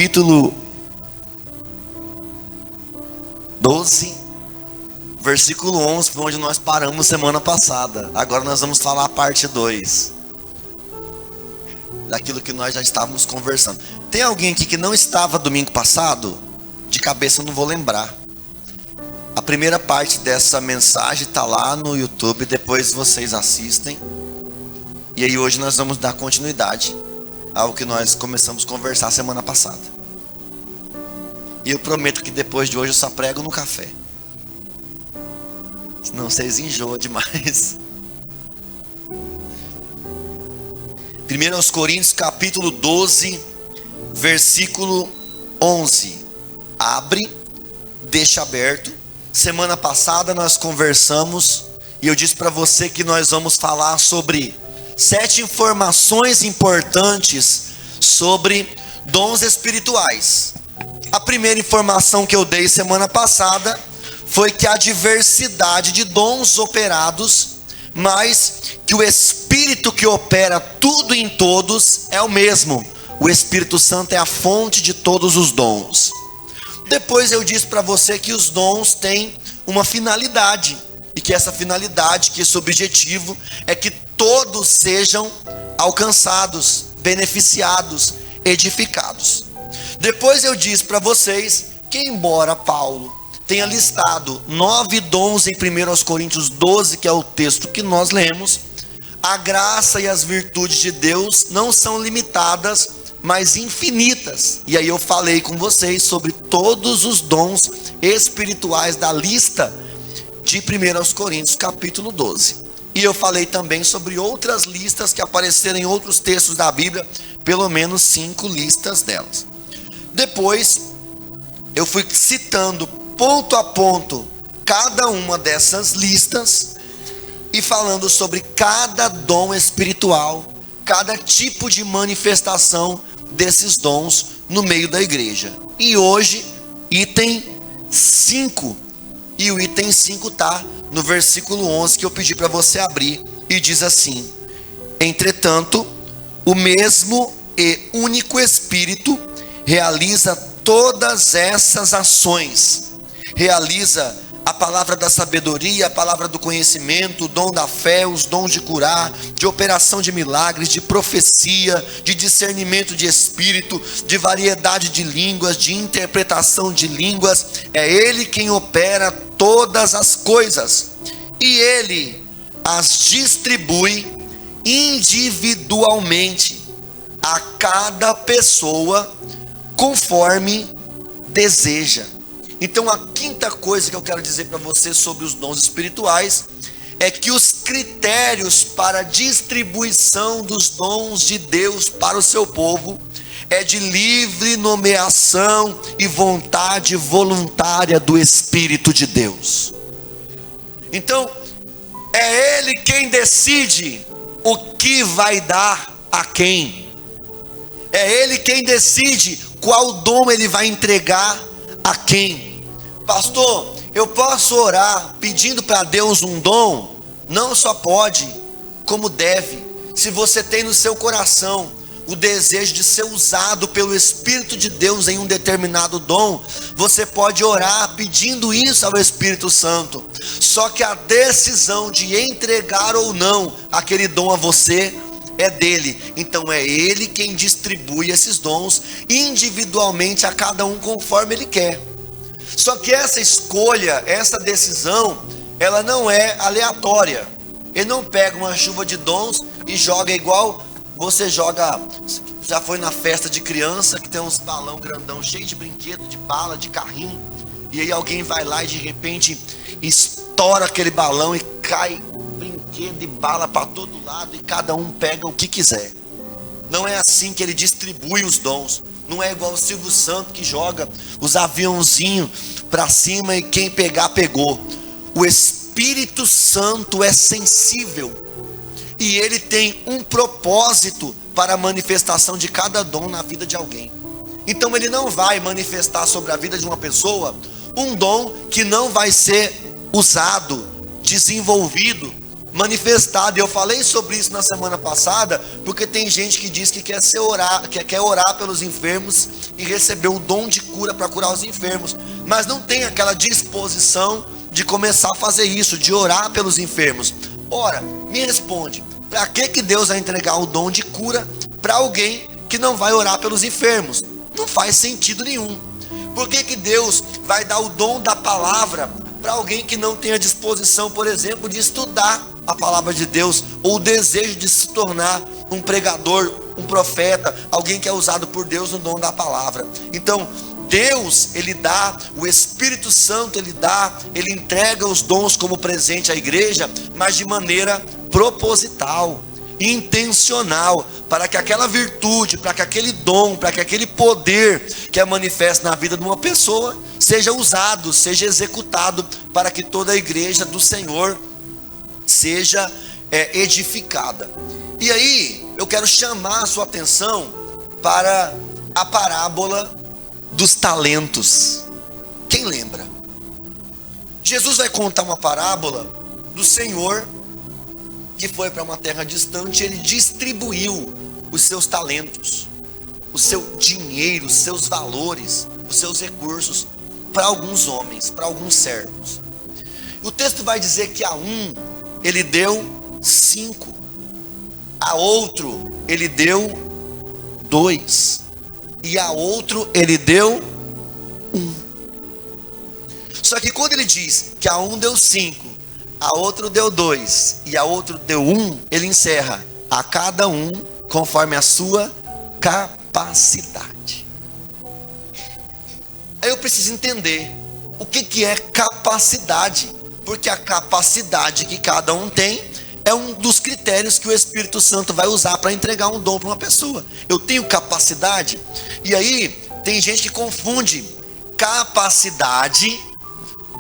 capítulo 12, versículo 11, foi onde nós paramos semana passada. Agora nós vamos falar a parte 2 daquilo que nós já estávamos conversando. Tem alguém aqui que não estava domingo passado? De cabeça eu não vou lembrar. A primeira parte dessa mensagem está lá no YouTube, depois vocês assistem. E aí hoje nós vamos dar continuidade ao que nós começamos a conversar semana passada. E eu prometo que depois de hoje eu só prego no café. Senão vocês enjoam demais. 1 Coríntios capítulo 12, versículo 11. Abre, deixa aberto. Semana passada nós conversamos e eu disse para você que nós vamos falar sobre 7 informações importantes sobre dons espirituais. A primeira informação que eu dei semana passada foi que há diversidade de dons operados, mas que o Espírito que opera tudo em todos é o mesmo. O Espírito Santo é a fonte de todos os dons. Depois eu disse para você que os dons têm uma finalidade, e que essa finalidade, que esse objetivo é que todos sejam alcançados, beneficiados, edificados. Depois eu disse para vocês que embora Paulo tenha listado 9 dons em 1 Coríntios 12, que é o texto que nós lemos, a graça e as virtudes de Deus não são limitadas, mas infinitas. E aí eu falei com vocês sobre todos os dons espirituais da lista de 1 Coríntios capítulo 12. E eu falei também sobre outras listas que apareceram em outros textos da Bíblia, pelo menos 5 listas delas. Depois eu fui citando ponto a ponto cada uma dessas listas e falando sobre cada dom espiritual, cada tipo de manifestação desses dons no meio da igreja. E hoje, item 5. E o item 5 está no versículo 11 que eu pedi para você abrir. E diz assim: entretanto, o mesmo e único Espírito realiza todas essas ações. Realiza a palavra da sabedoria, a palavra do conhecimento, o dom da fé, os dons de curar, de operação de milagres, de profecia, de discernimento de espírito, de variedade de línguas, de interpretação de línguas. É Ele quem opera todas as coisas, e Ele as distribui individualmente a cada pessoa conforme deseja. Então a quinta coisa que eu quero dizer para você sobre os dons espirituais é que os critérios para a distribuição dos dons de Deus para o seu povo é de livre nomeação e vontade voluntária do Espírito de Deus. Então é Ele quem decide o que vai dar a quem. É Ele quem decide qual dom Ele vai entregar a quem. Pastor, eu posso orar pedindo para Deus um dom? Não só pode, como deve. Se você tem no seu coração o desejo de ser usado pelo Espírito de Deus em um determinado dom, você pode orar pedindo isso ao Espírito Santo. Só que a decisão de entregar ou não aquele dom a você é dele. Então é Ele quem distribui esses dons individualmente a cada um conforme Ele quer. Só que essa escolha, essa decisão, ela não é aleatória. Ele não pega uma chuva de dons e joga igual você joga. Já foi na festa de criança que tem uns balão grandão cheio de brinquedo, de bala, de carrinho, e aí alguém vai lá e de repente estoura aquele balão e cai brinquedo e bala para todo lado e cada um pega o que quiser. Não é assim que Ele distribui os dons. Não é igual o Silvio Santos que joga os aviãozinhos para cima e quem pegar, pegou. O Espírito Santo é sensível e Ele tem um propósito para a manifestação de cada dom na vida de alguém. Então Ele não vai manifestar sobre a vida de uma pessoa um dom que não vai ser usado, desenvolvido manifestada. Eu falei sobre isso na semana passada, porque tem gente que diz que quer orar pelos enfermos e receber o dom de cura para curar os enfermos, mas não tem aquela disposição de começar a fazer isso, de orar pelos enfermos. Ora, me responde, para que Deus vai entregar o dom de cura para alguém que não vai orar pelos enfermos? Não faz sentido nenhum. Por que Deus vai dar o dom da palavra para alguém que não tem a disposição, por exemplo, de estudar a palavra de Deus, ou o desejo de se tornar um pregador, um profeta, alguém que é usado por Deus no dom da palavra? Então, Deus, Ele dá, o Espírito Santo Ele dá, Ele entrega os dons como presente à igreja, mas de maneira proposital, intencional, para que aquela virtude, para que aquele dom, para que aquele poder que é manifesto na vida de uma pessoa, seja usado, seja executado, para que toda a igreja do Senhor seja edificada. E aí, eu quero chamar a sua atenção para a parábola dos talentos. Quem lembra? Jesus vai contar uma parábola do Senhor que foi para uma terra distante. Ele distribuiu os seus talentos, o seu dinheiro, os seus valores, os seus recursos para alguns homens, para alguns servos. O texto vai dizer que a um ele deu 5, a outro ele deu 2, e a outro ele deu 1. Só que quando ele diz que a um deu 5, a outro deu 2 e a outro deu 1, ele encerra: a cada um conforme a sua capacidade. Aí eu preciso entender o que é capacidade, porque a capacidade que cada um tem é um dos critérios que o Espírito Santo vai usar para entregar um dom para uma pessoa. Eu tenho capacidade, e aí tem gente que confunde capacidade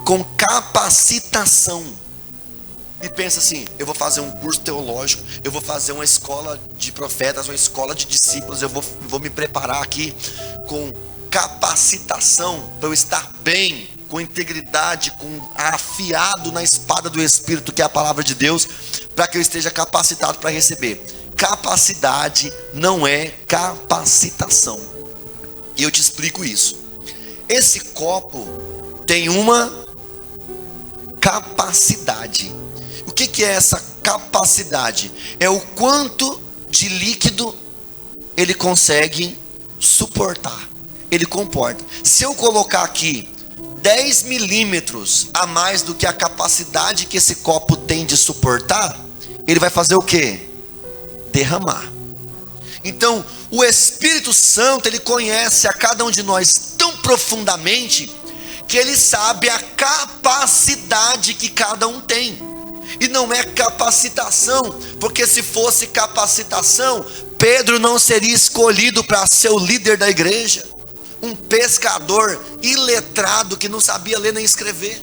com capacitação, e pensa assim: eu vou fazer um curso teológico, eu vou fazer uma escola de profetas, uma escola de discípulos, eu vou me preparar aqui com capacitação para eu estar bem, com integridade, afiado na espada do Espírito, que é a palavra de Deus, para que eu esteja capacitado para receber. Capacidade não é capacitação. E eu te explico isso. Esse copo tem uma capacidade. O que é essa capacidade? É o quanto de líquido ele consegue suportar, ele comporta. Se eu colocar aqui 10 milímetros a mais do que a capacidade que esse copo tem de suportar, ele vai fazer o quê? Derramar. Então, o Espírito Santo, ele conhece a cada um de nós tão profundamente, que ele sabe a capacidade que cada um tem. E não é capacitação, porque se fosse capacitação, Pedro não seria escolhido para ser o líder da igreja. Um pescador iletrado que não sabia ler nem escrever.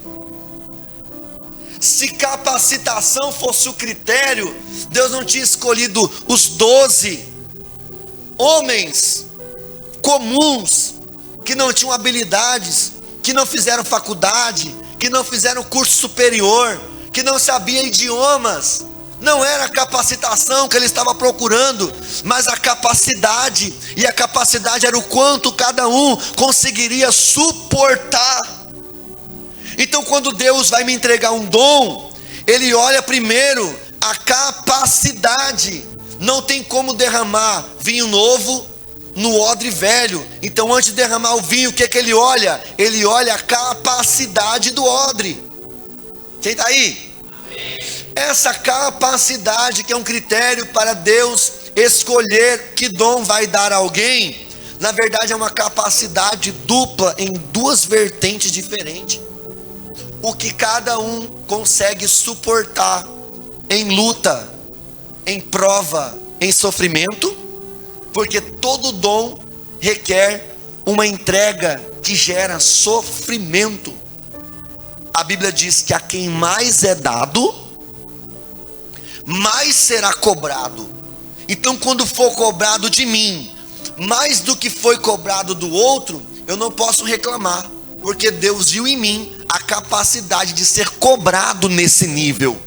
Se capacitação fosse o critério, Deus não tinha escolhido os 12 homens comuns, que não tinham habilidades, que não fizeram faculdade, que não fizeram curso superior, que não sabiam idiomas. Não era a capacitação que ele estava procurando, mas a capacidade. E a capacidade era o quanto cada um conseguiria suportar. Então, quando Deus vai me entregar um dom, Ele olha primeiro a capacidade. Não tem como derramar vinho novo no odre velho. Então, antes de derramar o vinho, o que é que Ele olha? Ele olha a capacidade do odre. Quem está aí? Essa capacidade, que é um critério para Deus escolher que dom vai dar a alguém, na verdade é uma capacidade dupla em duas vertentes diferentes. O que cada um consegue suportar em luta, em prova, em sofrimento, porque todo dom requer uma entrega que gera sofrimento. A Bíblia diz que a quem mais é dado, mais será cobrado. Então, quando for cobrado de mim mais do que foi cobrado do outro, eu não posso reclamar, porque Deus viu em mim a capacidade de ser cobrado nesse nível.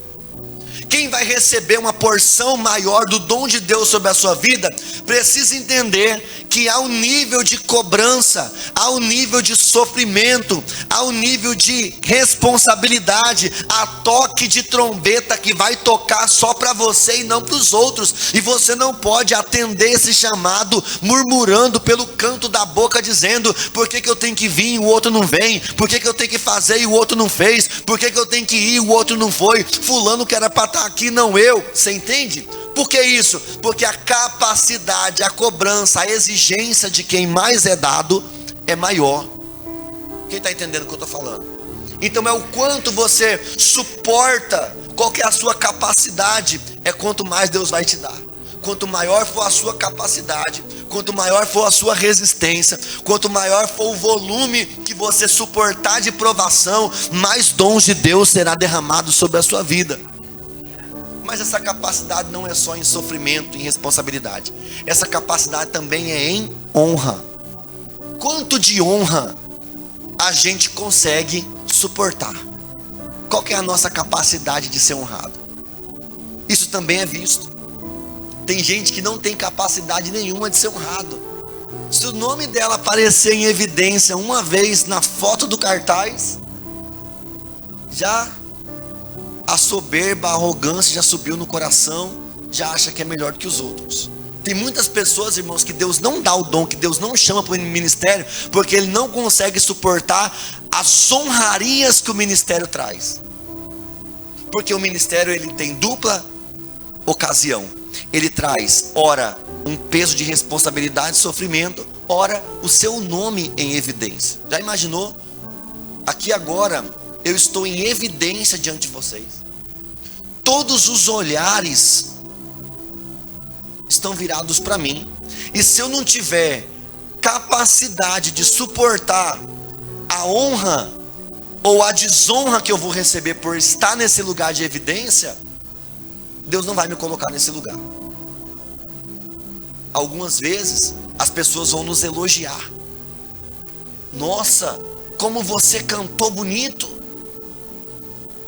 quem vai receber uma porção maior do dom de Deus sobre a sua vida, precisa entender que há um nível de cobrança, há um nível de sofrimento, há um nível de responsabilidade, há toque de trombeta que vai tocar só para você e não para os outros, e você não pode atender esse chamado murmurando pelo canto da boca, dizendo: por que eu tenho que vir e o outro não vem? Por que eu tenho que fazer e o outro não fez? Por que eu tenho que ir e o outro não foi? Fulano que era para estar aqui, não eu. Você entende? Por que isso? Porque a capacidade, a cobrança, a exigência de quem mais é dado é maior. Quem está entendendo o que eu estou falando? Então é o quanto você suporta, qual que é a sua capacidade, é quanto mais Deus vai te dar. Quanto maior for a sua capacidade, quanto maior for a sua resistência, quanto maior for o volume que você suportar de provação, mais dons de Deus será derramado sobre a sua vida. Mas essa capacidade não é só em sofrimento, em responsabilidade. Essa capacidade também é em honra. Quanto de honra a gente consegue suportar? Qual que é a nossa capacidade de ser honrado? Isso também é visto. Tem gente que não tem capacidade nenhuma de ser honrado. Se o nome dela aparecer em evidência uma vez na foto do cartaz, já a soberba, a arrogância já subiu no coração, já acha que é melhor do que os outros. Tem muitas pessoas, irmãos, que Deus não dá o dom, que Deus não chama para o ministério, porque ele não consegue suportar as honrarias que o ministério traz. Porque o ministério, ele tem dupla ocasião. Ele traz, ora, um peso de responsabilidade e sofrimento, ora, o seu nome em evidência. Já imaginou? Aqui agora eu estou em evidência diante de vocês. Todos os olhares estão virados para mim. E se eu não tiver capacidade de suportar a honra ou a desonra que eu vou receber por estar nesse lugar de evidência, Deus não vai me colocar nesse lugar. Algumas vezes as pessoas vão nos elogiar. Nossa, como você cantou bonito.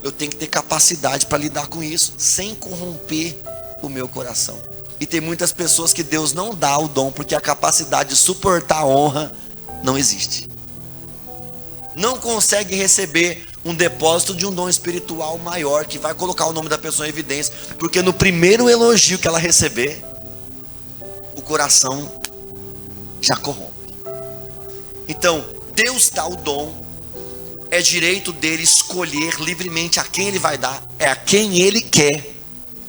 Eu tenho que ter capacidade para lidar com isso, sem corromper o meu coração. E tem muitas pessoas que Deus não dá o dom, porque a capacidade de suportar a honra não existe. Não consegue receber um depósito de um dom espiritual maior, que vai colocar o nome da pessoa em evidência, porque no primeiro elogio que ela receber, o coração já corrompe. Então, Deus dá o dom, é direito dele escolher livremente a quem ele vai dar, é a quem ele quer,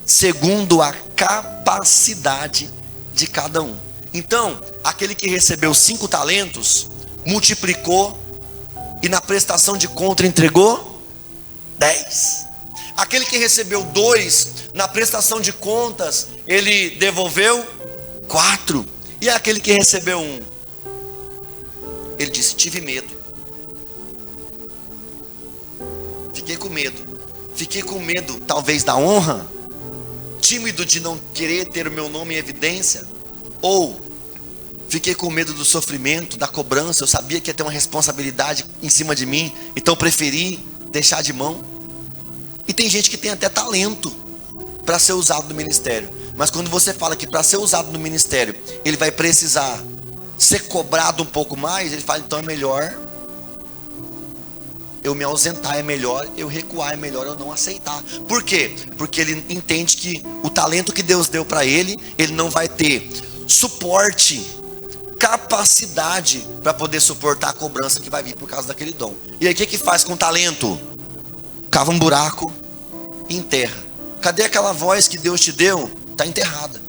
segundo a capacidade de cada um. Então, aquele que recebeu 5 talentos, multiplicou, e na prestação de conta entregou 10. Aquele que recebeu 2, na prestação de contas, ele devolveu 4. E aquele que recebeu 1, ele disse: tive medo. Fiquei com medo talvez da honra, tímido de não querer ter o meu nome em evidência, ou fiquei com medo do sofrimento, da cobrança. Eu sabia que ia ter uma responsabilidade em cima de mim, então preferi deixar de mão. E tem gente que tem até talento para ser usado no ministério, mas quando você fala que para ser usado no ministério ele vai precisar ser cobrado um pouco mais, ele fala: então é melhor eu me ausentar, é melhor eu recuar, é melhor eu não aceitar. Por quê? Porque ele entende que o talento que Deus deu para ele não vai ter suporte, capacidade para poder suportar a cobrança que vai vir por causa daquele dom. E aí o que faz com o talento? Cava um buraco e enterra. Cadê aquela voz que Deus te deu? Está enterrada.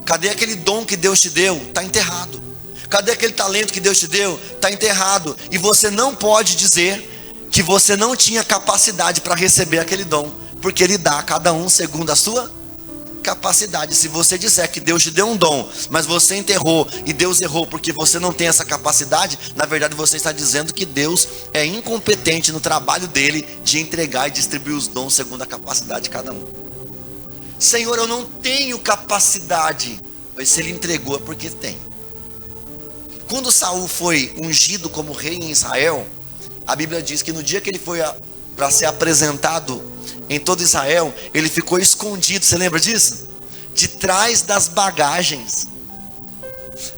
Cadê aquele dom que Deus te deu? Está enterrado. Cadê aquele talento que Deus te deu? Está enterrado. E você não pode dizer que você não tinha capacidade para receber aquele dom, porque ele dá a cada um segundo a sua capacidade. Se você disser que Deus te deu um dom, mas você enterrou e Deus errou porque você não tem essa capacidade, na verdade você está dizendo que Deus é incompetente no trabalho dele de entregar e distribuir os dons segundo a capacidade de cada um. Senhor, eu não tenho capacidade. Mas se ele entregou é porque tem. Quando Saul foi ungido como rei em Israel, a Bíblia diz que no dia que ele foi para ser apresentado em todo Israel, ele ficou escondido, você lembra disso? De trás das bagagens.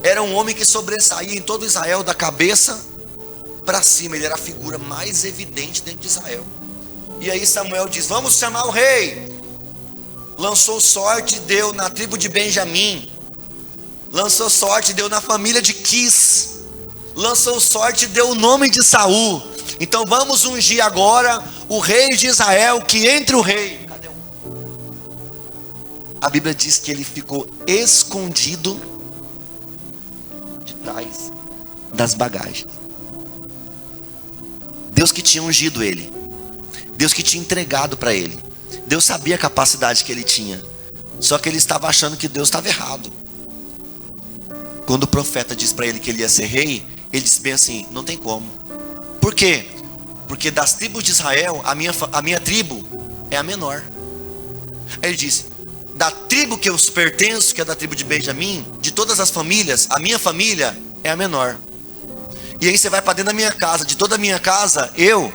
Era um homem que sobressaía em todo Israel, da cabeça para cima. Ele era a figura mais evidente dentro de Israel. E aí Samuel diz: vamos chamar o rei. Lançou sorte, deu na tribo de Benjamim. Lançou sorte, deu na família de Quis. Lançou sorte, deu o nome de Saul. Então vamos ungir agora o rei de Israel, que entre o rei. Cadê o... A Bíblia diz que ele ficou escondido de trás das bagagens. Deus que tinha ungido ele, Deus que tinha entregado para ele, Deus sabia a capacidade que ele tinha, só que ele estava achando que Deus estava errado. Quando o profeta disse para ele que ele ia ser rei, ele disse bem assim: não tem como. Por quê? Porque das tribos de Israel, a minha tribo é a menor. Ele disse: da tribo que eu pertenço, que é da tribo de Benjamim, de todas as famílias, a minha família é a menor. E aí você vai para dentro da minha casa, de toda a minha casa, eu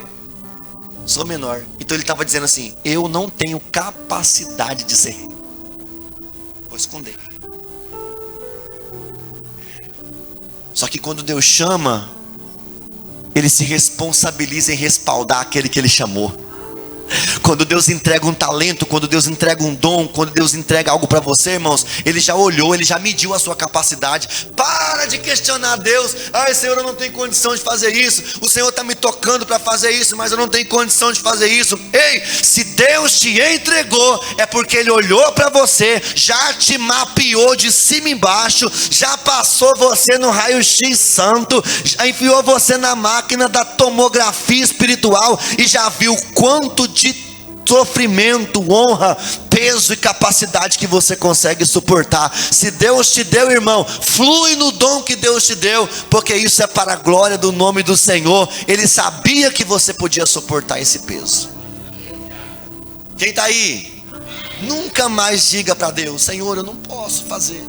sou menor. Então ele estava dizendo assim: eu não tenho capacidade de ser rei, vou esconder. Só que quando Deus chama, ele se responsabiliza em respaldar aquele que ele chamou. Quando Deus entrega um talento, quando Deus entrega um dom, quando Deus entrega algo para você, irmãos, ele já olhou, ele já mediu a sua capacidade. Para de questionar Deus. Ai, Senhor, eu não tenho condição de fazer isso. O Senhor está me tocando para fazer isso, mas eu não tenho condição de fazer isso. Ei, se Deus te entregou, é porque ele olhou para você, já te mapeou de cima e embaixo, já passou você no raio-x santo, já enfiou você na máquina da tomografia espiritual e já viu quanto de sofrimento, honra, peso e capacidade que você consegue suportar. Se Deus te deu, irmão, flui no dom que Deus te deu, porque isso é para a glória do nome do Senhor. Ele sabia que você podia suportar esse peso. Quem está aí? Nunca mais diga para Deus: Senhor, eu não posso fazer.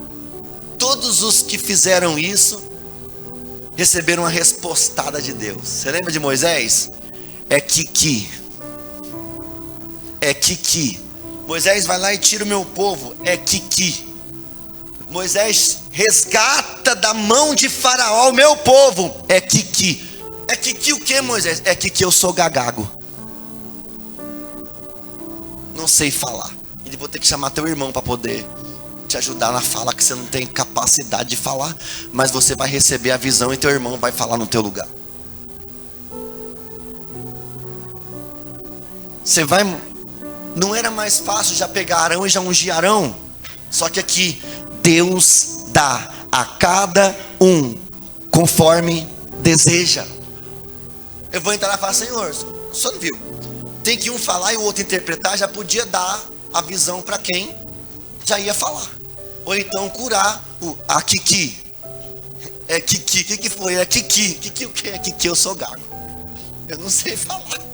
Todos os que fizeram isso receberam uma respostada de Deus. Você lembra de Moisés? É Kiki. Moisés vai lá e tira o meu povo. É Kiki. Moisés resgata da mão de Faraó o meu povo. É Kiki. É Kiki o que, Moisés? É Kiki, eu sou gagago, não sei falar. E vou ter que chamar teu irmão para poder te ajudar na fala, que você não tem capacidade de falar, mas você vai receber a visão e teu irmão vai falar no teu lugar. Você vai... Não era mais fácil já pegar Arão e já ungir Arão? Só que aqui Deus dá a cada um conforme deseja. Eu vou entrar lá e falar: Senhor, o senhor não viu? Tem que um falar e o outro interpretar. Já podia dar a visão para quem já ia falar. Ou então curar a Kiki. É Kiki, o que foi? É Kiki. Kiki o que? É Kiki, eu sou gago, eu não sei falar.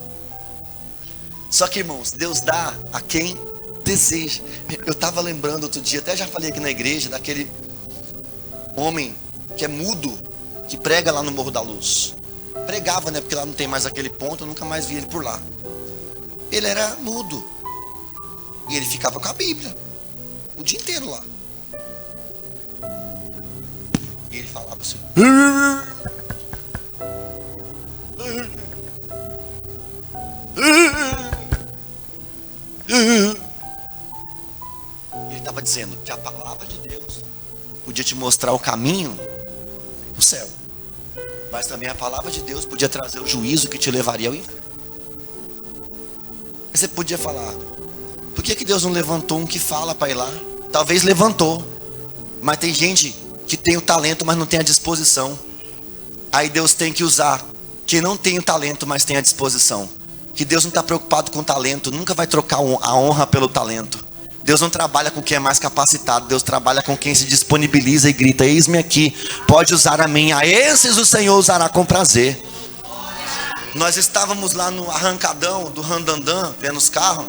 Só que, irmãos, Deus dá a quem deseja. Eu estava lembrando outro dia, até já falei aqui na igreja, daquele homem que é mudo, que prega lá no Morro da Luz. Pregava, né? Porque lá não tem mais aquele ponto, eu nunca mais vi ele por lá. Ele era mudo. E ele ficava com a Bíblia o dia inteiro lá. E ele falava assim. Ele estava dizendo que a palavra de Deus podia te mostrar o caminho do céu, mas também a palavra de Deus podia trazer o juízo que te levaria ao inferno. Você podia falar: por que Deus não levantou um que fala para ir lá? Talvez levantou, mas tem gente que tem o talento, mas não tem a disposição. Aí Deus tem que usar quem não tem o talento, mas tem a disposição. Que Deus não está preocupado com o talento, nunca vai trocar a honra pelo talento. Deus não trabalha com quem é mais capacitado, Deus trabalha com quem se disponibiliza e grita: eis-me aqui, pode usar a mim. A esses o Senhor usará com prazer. Nós estávamos lá no arrancadão do Randandã, vendo os carros,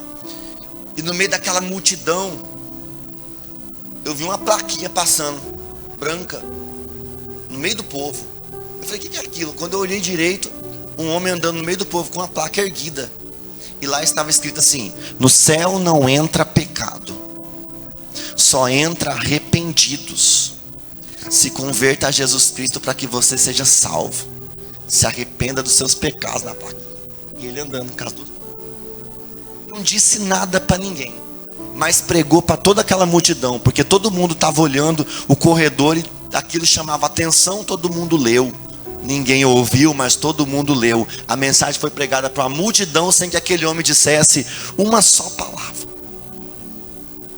e no meio daquela multidão, eu vi uma plaquinha passando, branca, no meio do povo. Eu falei: o que é aquilo? Quando eu olhei direito, um homem andando no meio do povo com uma placa erguida. E lá estava escrito assim: no céu não entra pecado, só entra arrependidos. Se converta a Jesus Cristo para que você seja salvo. Se arrependa dos seus pecados na placa. E ele andando com as duas. Não disse nada para ninguém, mas pregou para toda aquela multidão, porque todo mundo estava olhando o corredor e aquilo chamava atenção. Todo mundo leu. Ninguém ouviu, mas todo mundo leu. A mensagem foi pregada para a multidão sem que aquele homem dissesse uma só palavra.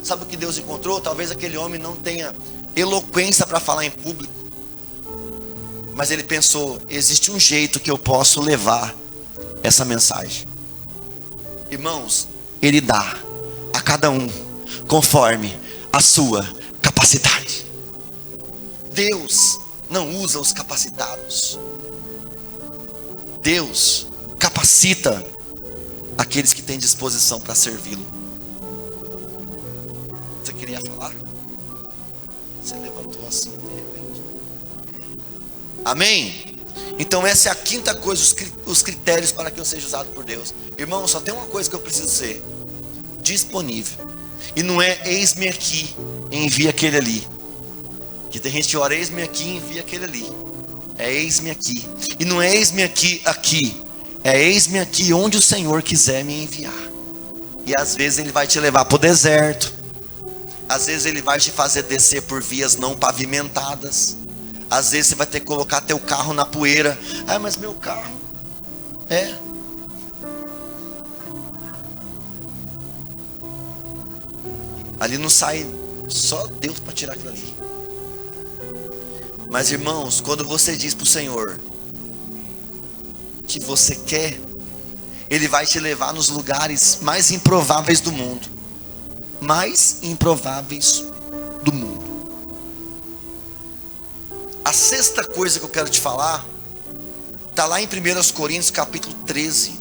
Sabe o que Deus encontrou? Talvez aquele homem não tenha eloquência para falar em público, mas ele pensou: existe um jeito que eu posso levar essa mensagem. Irmãos, ele dá a cada um conforme a sua capacidade. Deus não usa os capacitados. Deus capacita aqueles que têm disposição para servi-lo. Você queria falar? Você levantou assim de repente. Amém? Então essa é a quinta coisa, os critérios para que eu seja usado por Deus. Irmão, só tem uma coisa que eu preciso ser: disponível. E não é eis-me aqui, envia aquele ali. Que tem gente que ora: eis-me aqui, envia aquele ali. É eis-me aqui. E não é eis-me aqui, aqui. É eis-me aqui onde o Senhor quiser me enviar. E às vezes Ele vai te levar para o deserto. Às vezes Ele vai te fazer descer por vias não pavimentadas. Às vezes você vai ter que colocar teu carro na poeira. Ah, mas meu carro ali não sai, só Deus para tirar aquilo ali. Mas irmãos, quando você diz para o Senhor que você quer, Ele vai te levar nos lugares mais improváveis do mundo. Mais improváveis do mundo. A sexta coisa que eu quero te falar está lá em 1 Coríntios capítulo 13.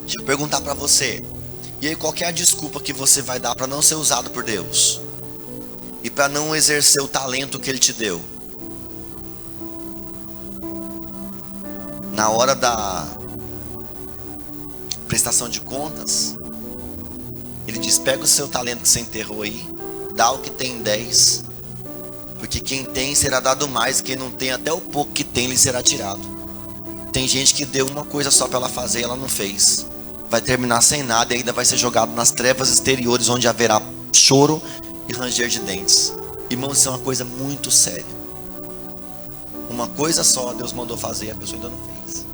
Deixa eu perguntar para você: e aí, qual que é a desculpa que você vai dar para não ser usado por Deus? E para não exercer o talento que Ele te deu? Na hora da prestação de contas, Ele diz: pega o seu talento que você enterrou aí, dá o que tem 10, porque quem tem será dado mais, quem não tem, até o pouco que tem lhe será tirado. Tem gente que deu uma coisa só para ela fazer e ela não fez. Vai terminar sem nada e ainda vai ser jogado nas trevas exteriores, onde haverá choro e ranger de dentes. Irmãos, isso é uma coisa muito séria. Uma coisa só Deus mandou fazer e a pessoa ainda não fez.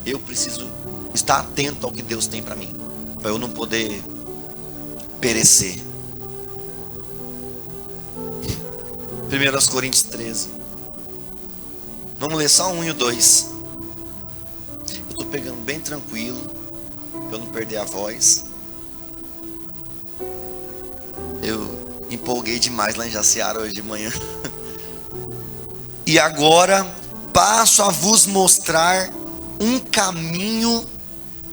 Eu preciso estar atento ao que Deus tem para mim, para eu não poder perecer. 1 Coríntios 13. Vamos ler só 1 e o 2. Eu estou pegando bem tranquilo, para eu não perder a voz. Eu empolguei demais lá em Jaciara hoje de manhã. E agora passo a vos mostrar um caminho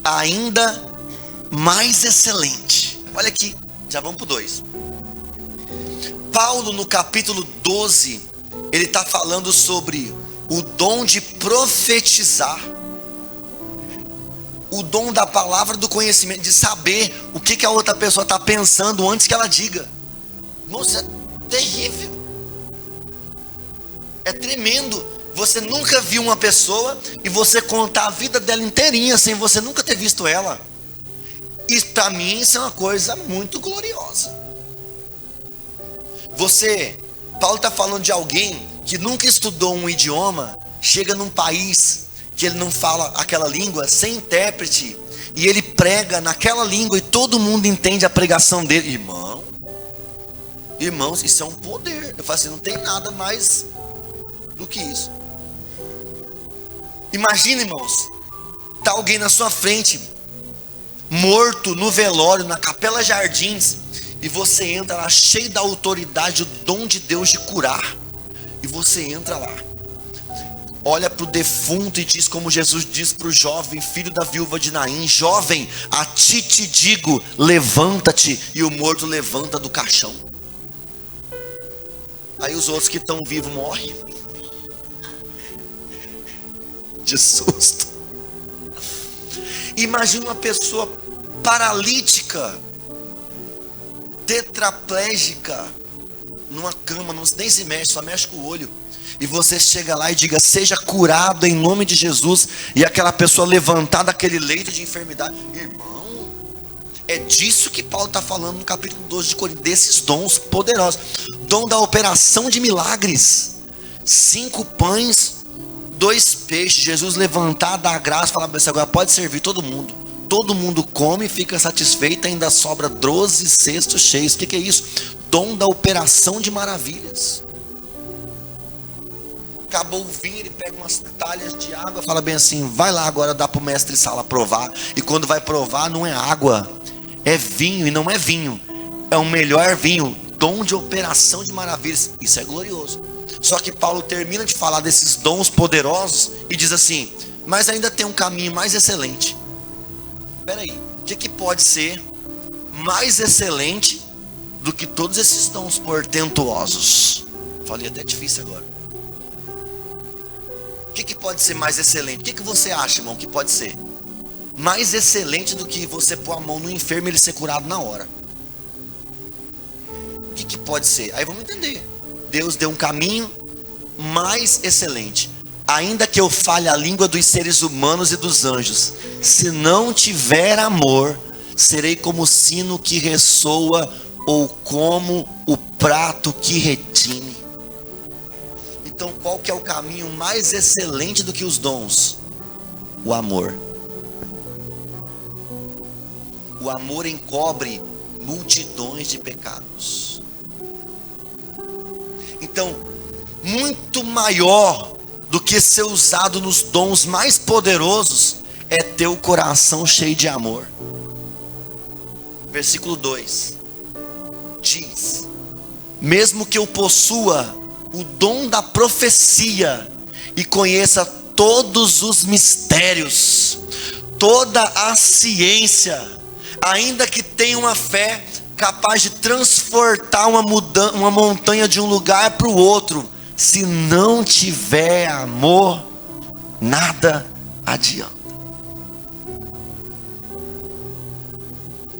ainda mais excelente. Olha aqui, já vamos para o 2. Paulo, no capítulo 12, ele está falando sobre o dom de profetizar, o dom da palavra do conhecimento, de saber o que a outra pessoa está pensando antes que ela diga. Nossa, é terrível, é tremendo. Você nunca viu uma pessoa e você contar a vida dela inteirinha sem você nunca ter visto ela. E para mim isso é uma coisa muito gloriosa. Paulo está falando de alguém que nunca estudou um idioma, chega num país que ele não fala aquela língua, sem intérprete, e ele prega naquela língua e todo mundo entende a pregação dele. Irmãos, isso é um poder. Eu falo assim, não tem nada mais do que isso. Imagina, irmãos, tá alguém na sua frente, morto no velório, na Capela Jardins, e você entra lá cheio da autoridade, o dom de Deus de curar, e você entra lá, olha para o defunto e diz como Jesus diz para o jovem filho da viúva de Naim: jovem, a ti te digo, levanta-te. E o morto levanta do caixão. Aí os outros que estão vivos morrem. De susto. Imagina uma pessoa paralítica, tetraplégica, numa cama, nem se mexe, só mexe com o olho. E você chega lá e diga: seja curado em nome de Jesus. E aquela pessoa levantar daquele leito de enfermidade. Irmão, é disso que Paulo está falando no capítulo 12 de Coríntios. Desses dons poderosos. Dom da operação de milagres. 5 pães, 2 peixes. Jesus levantar, dar graça, falar: agora pode servir todo mundo. Todo mundo come, fica satisfeito, ainda sobra 12 cestos cheios. O que é isso? Dom da operação de maravilhas. Acabou o vinho, ele pega umas talhas de água, fala bem assim: vai lá agora dar para o mestre Sala provar. E quando vai provar, não é água, é vinho. E não é vinho, é o melhor vinho. Dom de operação de maravilhas. Isso é glorioso. Só que Paulo termina de falar desses dons poderosos e diz assim: mas ainda tem um caminho mais excelente. Espera aí, o que pode ser mais excelente do que todos esses dons portentosos? Falei até difícil agora. O que pode ser mais excelente? O que você acha, irmão, que pode ser mais excelente do que você pôr a mão no enfermo e ele ser curado na hora? O que pode ser? Aí vamos entender. Deus deu um caminho mais excelente. Ainda que eu fale a língua dos seres humanos e dos anjos, se não tiver amor, serei como o sino que ressoa ou como o prato que retine. Então, qual que é o caminho mais excelente do que os dons? O amor. O amor encobre multidões de pecados. Então, muito maior do que ser usado nos dons mais poderosos é ter o coração cheio de amor. Versículo 2 diz: mesmo que eu possua o dom da profecia e conheça todos os mistérios, toda a ciência, ainda que tenha uma fé capaz de transportar uma montanha de um lugar para o outro, se não tiver amor, nada adianta.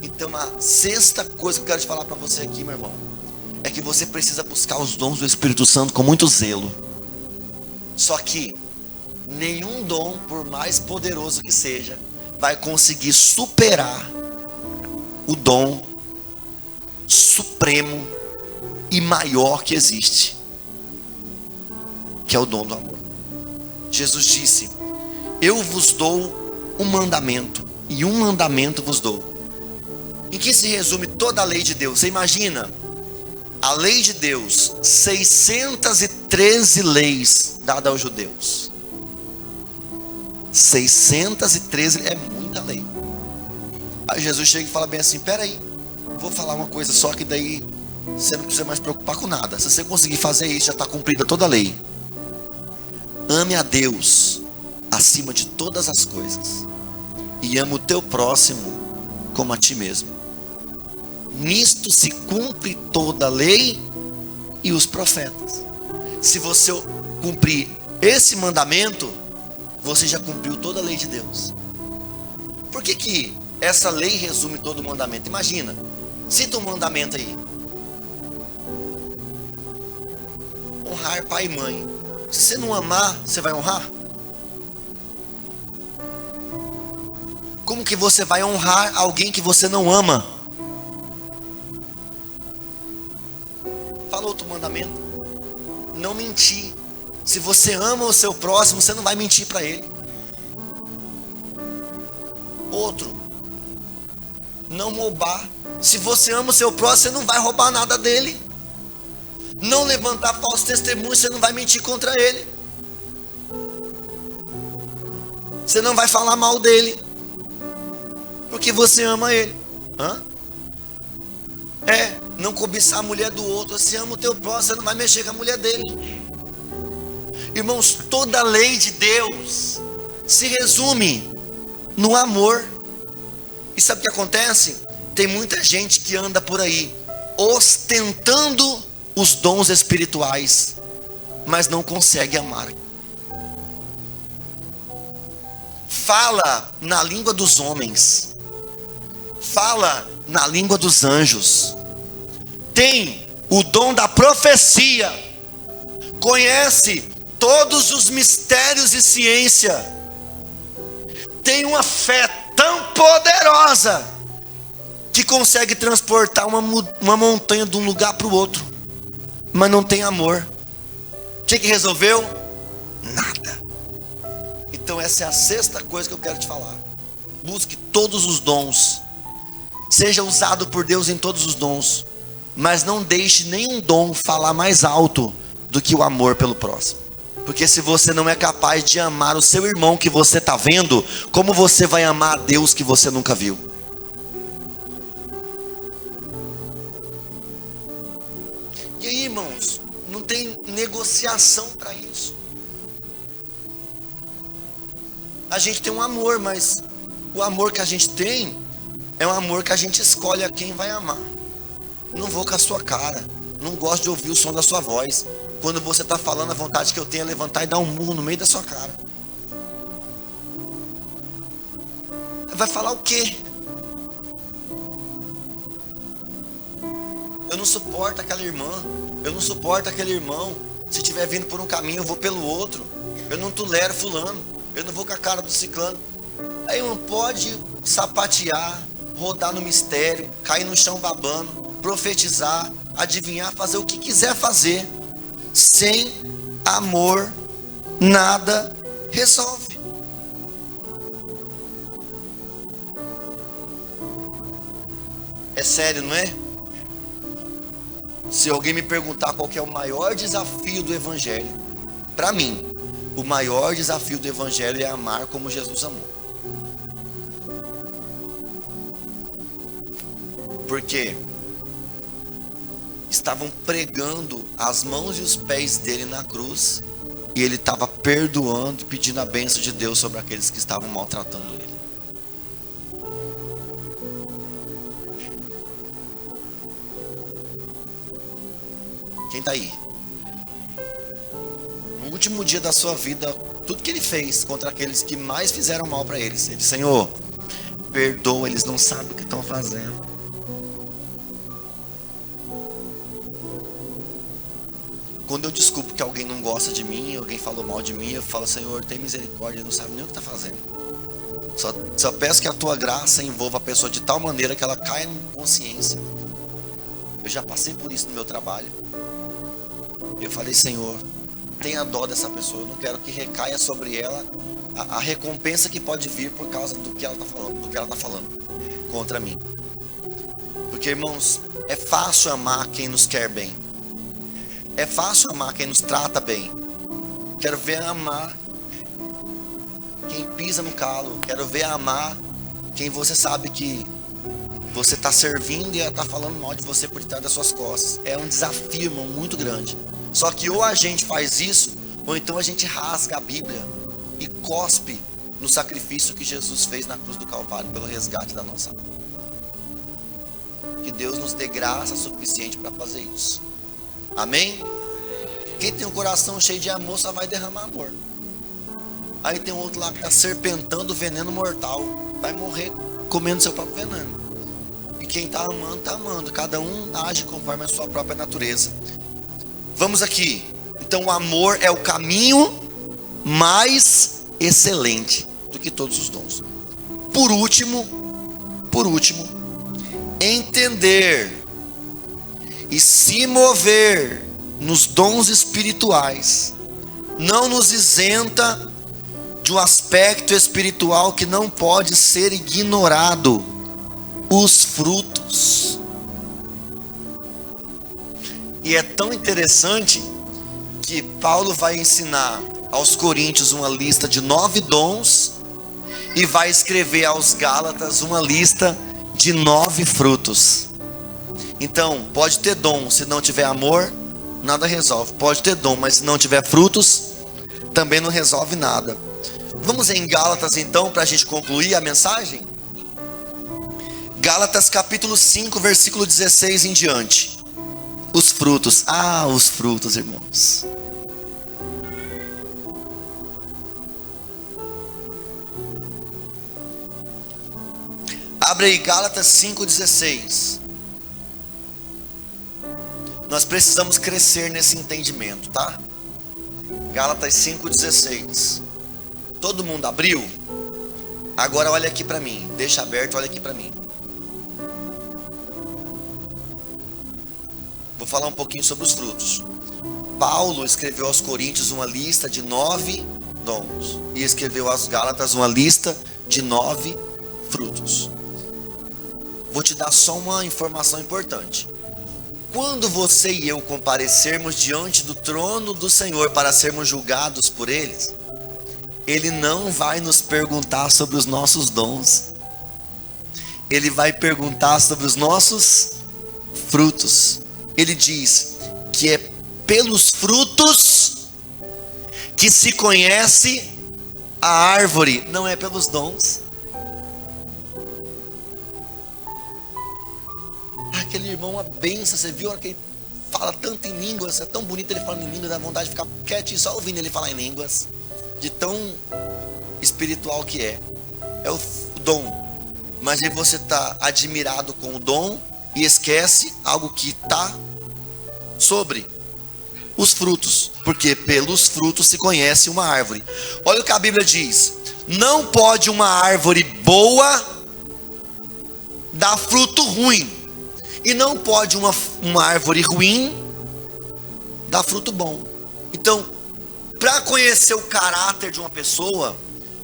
Então a sexta coisa que eu quero te falar para você aqui, meu irmão, é que você precisa buscar os dons do Espírito Santo com muito zelo. Só que nenhum dom, por mais poderoso que seja, vai conseguir superar o dom supremo e maior que existe, que é o dom do amor. Jesus disse: eu vos dou um mandamento, e um mandamento vos dou. Em que se resume toda a lei de Deus? Você imagina a lei de Deus, 613 leis dadas aos judeus. 613 é muita lei. Aí Jesus chega e fala bem assim: pera aí, vou falar uma coisa só, que daí você não precisa mais preocupar com nada. Se você conseguir fazer isso, já está cumprida toda a lei. Ame a Deus acima de todas as coisas, e ame o teu próximo como a ti mesmo. Nisto se cumpre toda a lei e os profetas. Se você cumprir esse mandamento, você já cumpriu toda a lei de Deus. Por que essa lei resume todo o mandamento? Imagina, cita um mandamento aí: honrar pai e mãe. Se você não amar, você vai honrar? Como que você vai honrar alguém que você não ama? Fala outro mandamento: não mentir. Se você ama o seu próximo, você não vai mentir para ele. Outro: não roubar. Se você ama o seu próximo, você não vai roubar nada dele. Não levantar falso testemunho, você não vai mentir contra ele. Você não vai falar mal dele, porque você ama ele. Não cobiçar a mulher do outro. Você ama o teu próximo, você não vai mexer com a mulher dele. Irmãos, toda a lei de Deus se resume no amor. E sabe o que acontece? Tem muita gente que anda por aí ostentando os dons espirituais, mas não consegue amar. Fala na língua dos homens, fala na língua dos anjos, tem o dom da profecia, conhece todos os mistérios e ciência, tem uma fé tão poderosa que consegue transportar uma montanha de um lugar para o outro, mas não tem amor. O que resolveu? Nada. Então essa é a sexta coisa que eu quero te falar. Busque todos os dons, seja usado por Deus em todos os dons, mas não deixe nenhum dom falar mais alto do que o amor pelo próximo. Porque se você não é capaz de amar o seu irmão que você está vendo, como você vai amar a Deus que você nunca viu? E aí, irmãos, não tem negociação para isso. A gente tem um amor, mas o amor que a gente tem é um amor que a gente escolhe a quem vai amar. Não vou com a sua cara, não gosto de ouvir o som da sua voz. Quando você está falando, a vontade que eu tenho é levantar e dar um murro no meio da sua cara. Vai falar o quê? Eu não suporto aquela irmã, eu não suporto aquele irmão. Se estiver vindo por um caminho, eu vou pelo outro. Eu não tolero fulano, eu não vou com a cara do ciclano. Aí não pode sapatear, rodar no mistério, cair no chão babando, profetizar, adivinhar, fazer o que quiser fazer. Sem amor, nada resolve. É sério, não é? Se alguém me perguntar qual que é o maior desafio do Evangelho, para mim, o maior desafio do Evangelho é amar como Jesus amou. Porque estavam pregando as mãos e os pés dele na cruz, e ele estava perdoando e pedindo a bênção de Deus sobre aqueles que estavam maltratando ele. Quem está aí? No último dia da sua vida, tudo que ele fez contra aqueles que mais fizeram mal para eles, ele disse: Senhor, perdoa, eles não sabem o que estão fazendo. Quando eu descubro que alguém não gosta de mim, alguém falou mal de mim, eu falo: Senhor, tem misericórdia, ele não sabe nem o que está fazendo. Só peço que a tua graça envolva a pessoa de tal maneira que ela caia em consciência. Eu já passei por isso no meu trabalho. Eu falei: Senhor, tenha dó dessa pessoa, eu não quero que recaia sobre ela a recompensa que pode vir por causa do que ela está falando, contra mim. Porque, irmãos, é fácil amar quem nos quer bem. É fácil amar quem nos trata bem. Quero ver amar quem pisa no calo. Quero ver amar quem você sabe que você está servindo e ela está falando mal de você por detrás das suas costas. É um desafio, irmão, muito grande. Só que ou a gente faz isso, ou então a gente rasga a Bíblia e cospe no sacrifício que Jesus fez na cruz do Calvário pelo resgate da nossa alma. Que Deus nos dê graça suficiente para fazer isso. Amém? Quem tem um coração cheio de amor só vai derramar amor. Aí tem um outro lá que está serpentando veneno mortal, vai morrer comendo seu próprio veneno. E quem está amando, está amando. Cada um age conforme a sua própria natureza. Vamos aqui. Então o amor é o caminho mais excelente do que todos os dons. Por último, entender e se mover nos dons espirituais não nos isenta de um aspecto espiritual que não pode ser ignorado: os frutos. E é tão interessante que Paulo vai ensinar aos Coríntios uma lista de 9 dons e vai escrever aos Gálatas uma lista de 9 frutos. Então, pode ter dom, se não tiver amor, nada resolve. Pode ter dom, mas se não tiver frutos, também não resolve nada. Vamos em Gálatas então, para a gente concluir a mensagem? Gálatas capítulo 5, versículo 16 em diante. Os frutos. Ah, os frutos, irmãos. Abre aí Gálatas 5,16. Nós precisamos crescer nesse entendimento, tá? Gálatas 5,16. Todo mundo abriu? Agora olha aqui para mim. Deixa aberto, olha aqui para mim. Vou falar um pouquinho sobre os frutos. Paulo escreveu aos Coríntios uma lista de 9 dons. E escreveu aos Gálatas uma lista de 9 frutos. Vou te dar só uma informação importante. Quando você e eu comparecermos diante do trono do Senhor para sermos julgados por eles, Ele não vai nos perguntar sobre os nossos dons. Ele vai perguntar sobre os nossos frutos. Ele diz que é pelos frutos que se conhece a árvore, não é pelos dons. Aquele irmão, uma benção, você viu que ele fala tanto em línguas, é tão bonito ele falando em línguas, dá vontade de ficar quietinho só ouvindo ele falar em línguas, de tão espiritual que é. É o dom. Mas aí você está admirado com o dom e esquece algo que está sobre os frutos, porque pelos frutos se conhece uma árvore. Olha o que a Bíblia diz: não pode uma árvore boa dar fruto ruim, e não pode uma árvore ruim dar fruto bom. Então, para conhecer o caráter de uma pessoa,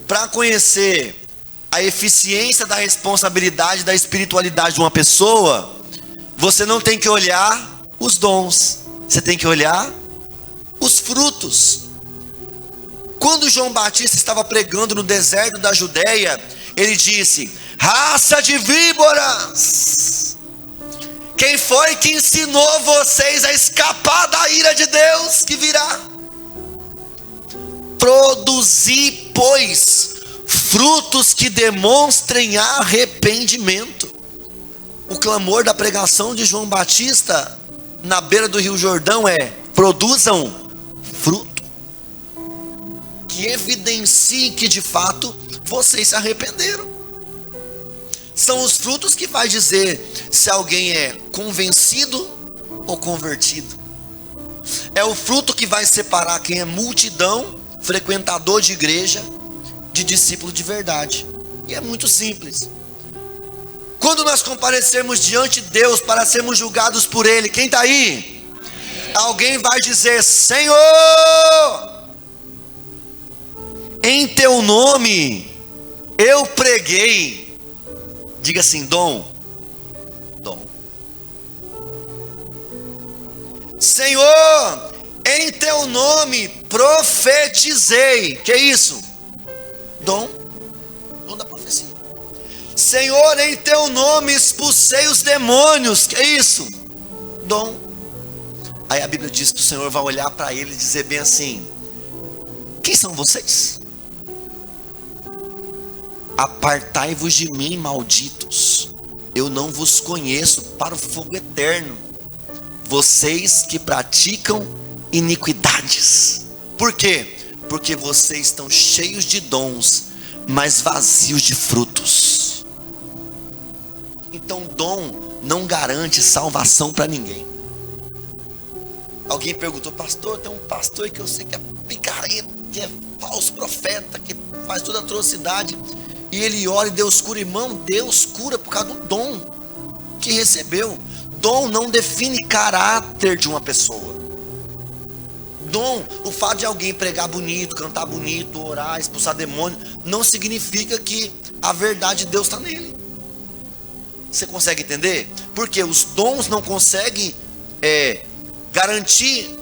para conhecer a eficiência da responsabilidade, da espiritualidade de uma pessoa, você não tem que olhar os dons, você tem que olhar os frutos. Quando João Batista estava pregando no deserto da Judéia, ele disse: raça de víboras, quem foi que ensinou vocês a escapar da ira de Deus que virá? Produzi, pois, frutos que demonstrem arrependimento. O clamor da pregação de João Batista na beira do Rio Jordão é: produzam fruto que evidencie que de fato vocês se arrependeram. São os frutos que vai dizer se alguém é convencido ou convertido. É o fruto que vai separar quem é multidão, frequentador de igreja, de discípulo de verdade. E é muito simples. Quando nós comparecermos diante de Deus para sermos julgados por Ele, quem está aí? Alguém vai dizer: Senhor, em Teu nome eu preguei. Diga assim: dom. Dom. Senhor, em Teu nome profetizei. Que é isso? Dom. Dom da profecia. Senhor, em Teu nome expulsei os demônios. Que é isso? Dom. Aí a Bíblia diz que o Senhor vai olhar para ele e dizer bem assim: quem são vocês? Apartai-vos de mim, malditos, eu não vos conheço, para o fogo eterno, vocês que praticam iniquidades. Por quê? Porque vocês estão cheios de dons, mas vazios de frutos. Então dom não garante salvação para ninguém. Alguém perguntou: pastor, tem um pastor que eu sei que é picareta, que é falso profeta, que faz toda atrocidade, e ele ora e Deus cura. Irmão, Deus cura por causa do dom que recebeu. Dom não define caráter de uma pessoa. Dom, o fato de alguém pregar bonito, cantar bonito, orar, expulsar demônio, não significa que a verdade de Deus está nele. Você consegue entender? Porque os dons não conseguem garantir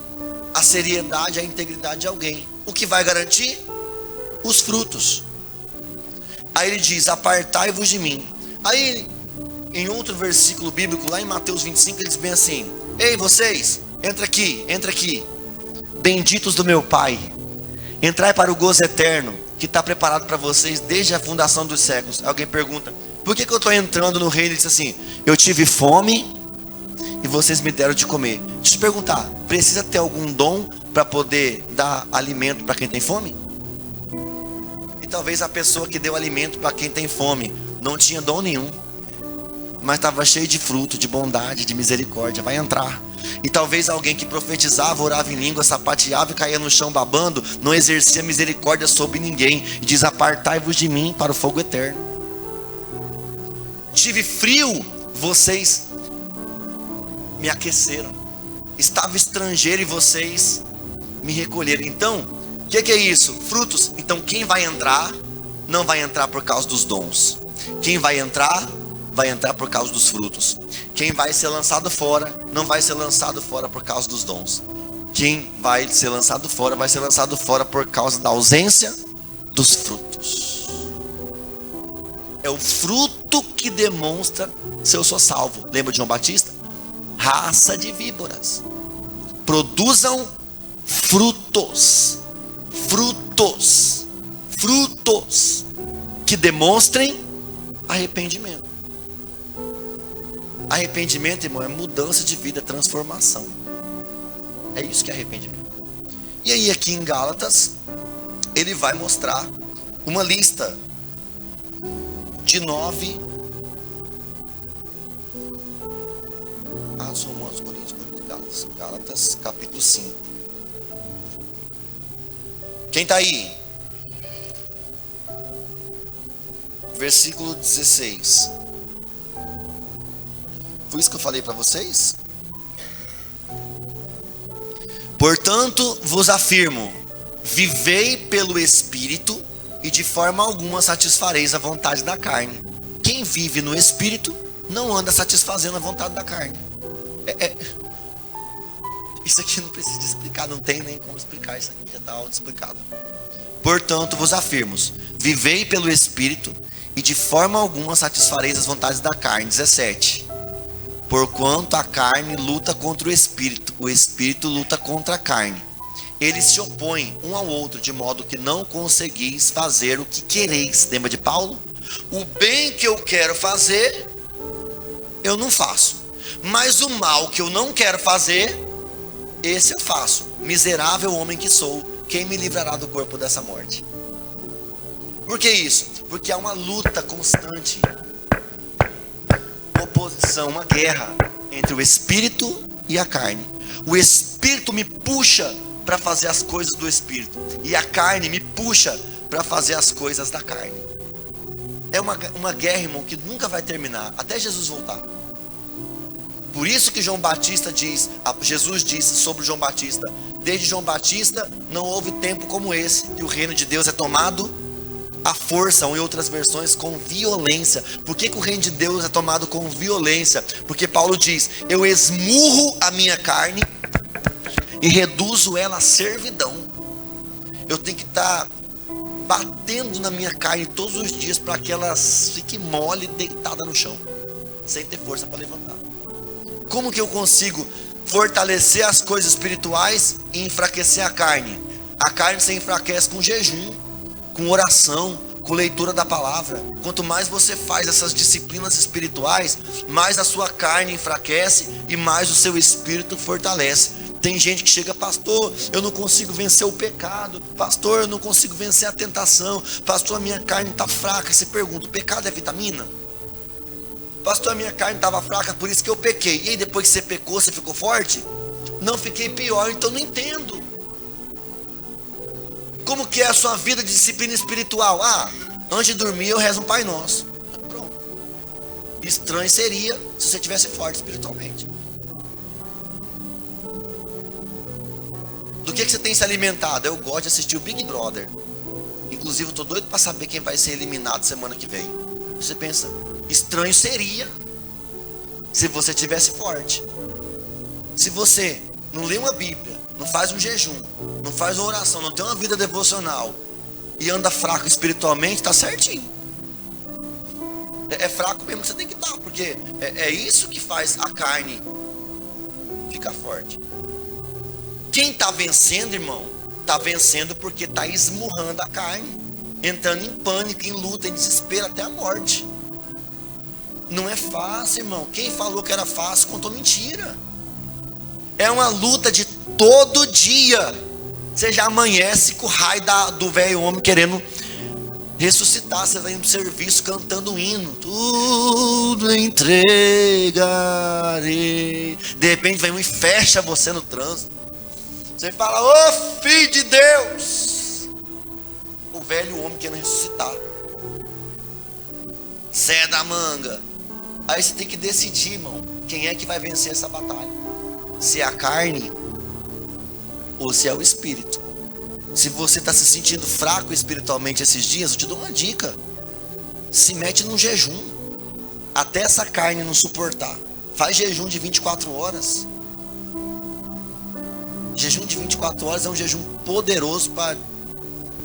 a seriedade, a integridade de alguém. O que vai garantir? Os frutos. Aí ele diz: apartai-vos de mim. Aí em outro versículo bíblico, lá em Mateus 25, ele diz bem assim: ei vocês, entra aqui, benditos do meu Pai, entrai para o gozo eterno, que está preparado para vocês desde a fundação dos séculos. Alguém pergunta: por que eu estou entrando no reino? Ele diz assim: eu tive fome e vocês me deram de comer, Deixa eu te perguntar, precisa ter algum dom para poder dar alimento para quem tem fome? E talvez a pessoa que deu alimento para quem tem fome não tinha dom nenhum, mas estava cheio de fruto, de bondade, de misericórdia, vai entrar. E talvez alguém que profetizava, orava em língua, sapateava e caía no chão babando, não exercia misericórdia sobre ninguém, e diz: apartai-vos de mim para o fogo eterno. Tive frio, vocês me aqueceram. Estava estrangeiro e vocês me recolheram. Então, o que é isso? Frutos. Então quem vai entrar, não vai entrar por causa dos dons. Quem vai entrar por causa dos frutos. Quem vai ser lançado fora, não vai ser lançado fora por causa dos dons. Quem vai ser lançado fora, vai ser lançado fora por causa da ausência dos frutos. É o fruto que demonstra se eu sou salvo. Lembra de João Batista? Raça de víboras. Produzam frutos. Frutos. Frutos que demonstrem arrependimento. Arrependimento, irmão, é mudança de vida, transformação. É isso que é arrependimento. E aí aqui em Gálatas, ele vai mostrar uma lista de 9 Romanos, Coríntios, Gálatas, capítulo 5. Quem está aí? Versículo 16. Foi isso que eu falei para vocês? Portanto, vos afirmo, vivei pelo Espírito, e de forma alguma satisfareis a vontade da carne. Quem vive no Espírito não anda satisfazendo a vontade da carne. Isso aqui não precisa de explicar, não tem nem como explicar, isso aqui já está auto-explicado. Portanto, vos afirmo, vivei pelo Espírito, e de forma alguma satisfareis as vontades da carne. 17. Porquanto a carne luta contra o Espírito luta contra a carne. Eles se opõem um ao outro, de modo que não conseguis fazer o que quereis. Lembra de Paulo? O bem que eu quero fazer, eu não faço. Mas o mal que eu não quero fazer, esse eu faço. Miserável homem que sou, quem me livrará do corpo dessa morte? Por que isso? Porque há uma luta constante, oposição, uma guerra entre o Espírito e a carne. O Espírito me puxa para fazer as coisas do Espírito, e a carne me puxa para fazer as coisas da carne. É uma guerra, irmão, que nunca vai terminar, até Jesus voltar. Por isso que Jesus disse sobre João Batista: desde João Batista não houve tempo como esse, que o reino de Deus é tomado à força, ou em outras versões, com violência. Por que o reino de Deus é tomado com violência? Porque Paulo diz: eu esmurro a minha carne e reduzo ela à servidão. Eu tenho que estar batendo na minha carne todos os dias para que ela fique mole, deitada no chão, sem ter força para levantar. Como que eu consigo fortalecer as coisas espirituais e enfraquecer a carne? A carne se enfraquece com jejum, com oração, com leitura da palavra. Quanto mais você faz essas disciplinas espirituais, mais a sua carne enfraquece e mais o seu espírito fortalece. Tem gente que chega: pastor, eu não consigo vencer o pecado. Pastor, eu não consigo vencer a tentação. Pastor, a minha carne está fraca. Você pergunta: o pecado é vitamina? Pastor, a minha carne estava fraca, por isso que eu pequei. E aí depois que você pecou, você ficou forte? Não, fiquei pior, então não entendo. Como que é a sua vida de disciplina espiritual? Antes de dormir eu rezo um Pai Nosso. Pronto. Estranho seria se você estivesse forte espiritualmente. Do que você tem se alimentado? Eu gosto de assistir o Big Brother. Inclusive eu estou doido para saber quem vai ser eliminado semana que vem. Você pensa: estranho seria se você estivesse forte. Se você não lê uma Bíblia, não faz um jejum, não faz uma oração, não tem uma vida devocional e anda fraco espiritualmente, está certinho. É fraco mesmo que você tem que estar, porque é isso que faz a carne ficar forte. Quem está vencendo, irmão, está vencendo porque está esmurrando a carne, entrando em pânico, em luta, em desespero, até a morte. Não é fácil, irmão. Quem falou que era fácil contou mentira. É uma luta de todo dia. Você já amanhece com o raio do velho homem querendo ressuscitar. Você vai indo pro serviço cantando um hino. Tudo entregarei. De repente vem um e fecha você no trânsito. Você fala: ô filho de Deus. O velho homem querendo ressuscitar. Zé da manga. Aí você tem que decidir, irmão, quem é que vai vencer essa batalha. Se é a carne ou se é o espírito. Se você está se sentindo fraco espiritualmente esses dias, eu te dou uma dica. Se mete num jejum. Até essa carne não suportar. Faz jejum de 24 horas. Jejum de 24 horas é um jejum poderoso para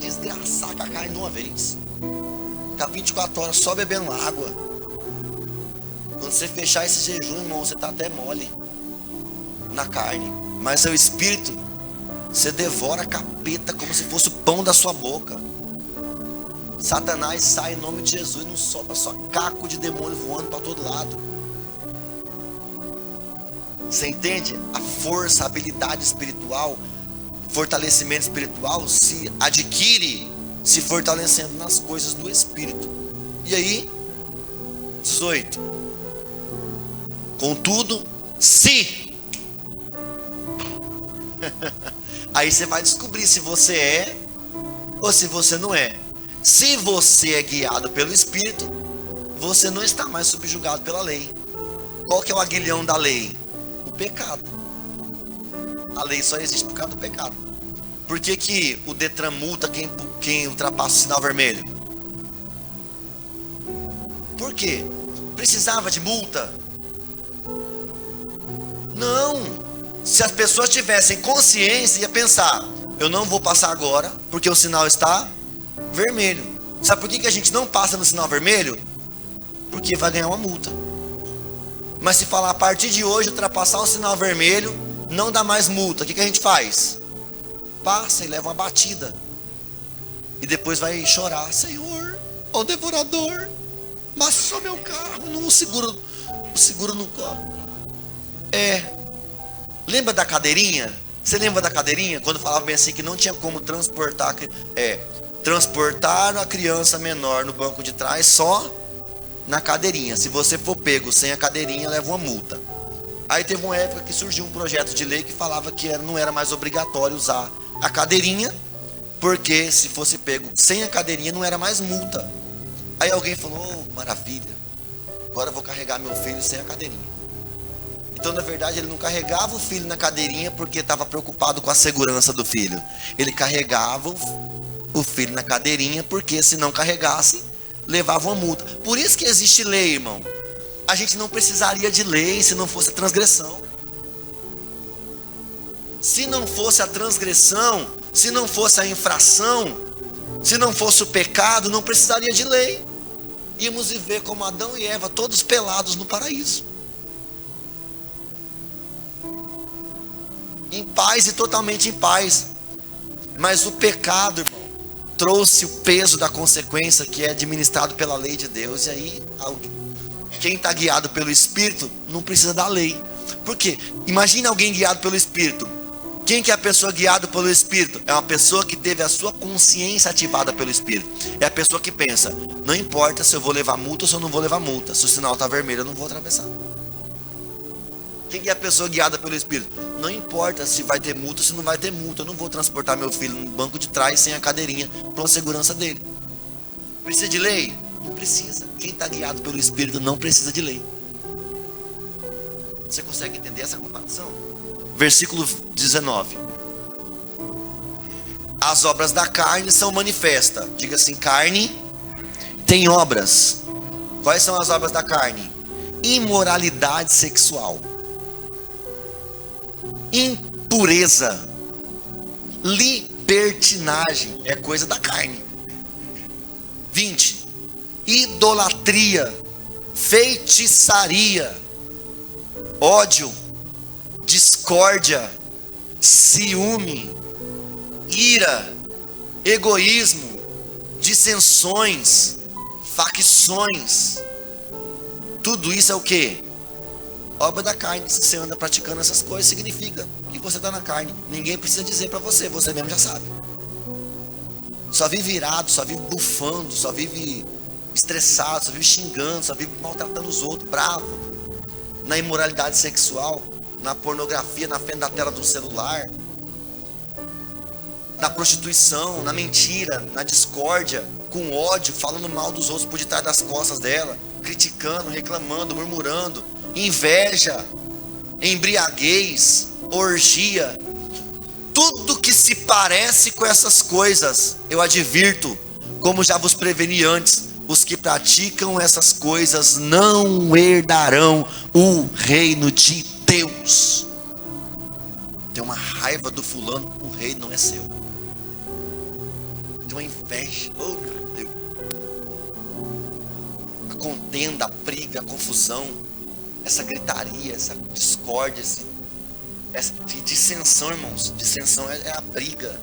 desgraçar com a carne de uma vez. Ficar 24 horas só bebendo água. Quando você fechar esse jejum, irmão, você está até mole na carne. Mas seu espírito, você devora a capeta como se fosse o pão da sua boca. Satanás sai em nome de Jesus, não sopra só caco de demônio voando para todo lado. Você entende? A força, a habilidade espiritual, fortalecimento espiritual se adquire se fortalecendo nas coisas do espírito. E aí, 18. Contudo, se aí você vai descobrir se você é ou se você não é. Se você é guiado pelo Espírito, você não está mais subjugado pela lei. Qual que é o aguilhão da lei? O pecado. A lei só existe por causa do pecado. Por que que o Detran multa quem ultrapassa o sinal vermelho? Por quê? Precisava de multa? Não. Se as pessoas tivessem consciência, ia pensar: eu não vou passar agora, porque o sinal está vermelho. Sabe por que a gente não passa no sinal vermelho? Porque vai ganhar uma multa. Mas se falar: a partir de hoje, ultrapassar o sinal vermelho, não dá mais multa, o que a gente faz? Passa e leva uma batida. E depois vai chorar: Senhor, ó devorador, amassou meu carro, não o seguro no copo. Lembra da cadeirinha? Você lembra da cadeirinha? Quando falava bem assim que não tinha como transportar a criança menor no banco de trás, só na cadeirinha. Se você for pego sem a cadeirinha, leva uma multa. Aí teve uma época que surgiu um projeto de lei que falava que não era mais obrigatório usar a cadeirinha, porque se fosse pego sem a cadeirinha não era mais multa. Aí alguém falou: oh, maravilha, agora eu vou carregar meu filho sem a cadeirinha. Então, na verdade, ele não carregava o filho na cadeirinha porque estava preocupado com a segurança do filho. Ele carregava o filho na cadeirinha porque, se não carregasse, levava uma multa. Por isso que existe lei, irmão. A gente não precisaria de lei se não fosse a transgressão. Se não fosse a transgressão, se não fosse a infração, se não fosse o pecado, não precisaria de lei. Íamos viver como Adão e Eva, todos pelados no paraíso. Em paz e totalmente em paz. Mas o pecado, irmão, trouxe o peso da consequência que é administrado pela lei de Deus. E aí, quem está guiado pelo Espírito não precisa da lei. Por quê? Imagina alguém guiado pelo Espírito. Quem que é a pessoa guiada pelo Espírito? É uma pessoa que teve a sua consciência ativada pelo Espírito. É a pessoa que pensa: não importa se eu vou levar multa ou se eu não vou levar multa. Se o sinal está vermelho, eu não vou atravessar. Quem que é a pessoa guiada pelo Espírito? Não importa se vai ter multa ou se não vai ter multa. Eu não vou transportar meu filho no banco de trás sem a cadeirinha para a segurança dele. Precisa de lei? Não precisa. Quem está guiado pelo Espírito não precisa de lei. Você consegue entender essa comparação? Versículo 19. As obras da carne são manifestas. Diga assim: carne tem obras. Quais são as obras da carne? Imoralidade sexual, impureza, libertinagem, é coisa da carne. 20. Idolatria, feitiçaria, ódio, discórdia, ciúme, ira, egoísmo, dissensões, facções. Tudo isso é o que? Obra da carne. Se você anda praticando essas coisas, significa que você está na carne. Ninguém precisa dizer para você, você mesmo já sabe. Só vive irado, só vive bufando, só vive estressado, só vive xingando, só vive maltratando os outros, bravo. Na imoralidade sexual, na pornografia, na frente da tela do celular, na prostituição, na mentira, na discórdia, com ódio, falando mal dos outros por detrás das costas dela, criticando, reclamando, murmurando, inveja, embriaguez, orgia. Tudo que se parece com essas coisas, eu advirto, como já vos preveni antes, os que praticam essas coisas não herdarão o reino de Deus. Tem uma raiva do fulano, o reino não é seu. Tem uma inveja, oh meu Deus. A contenda, a briga, a confusão, essa gritaria, essa discórdia, essa dissensão, irmãos. Dissensão é a briga.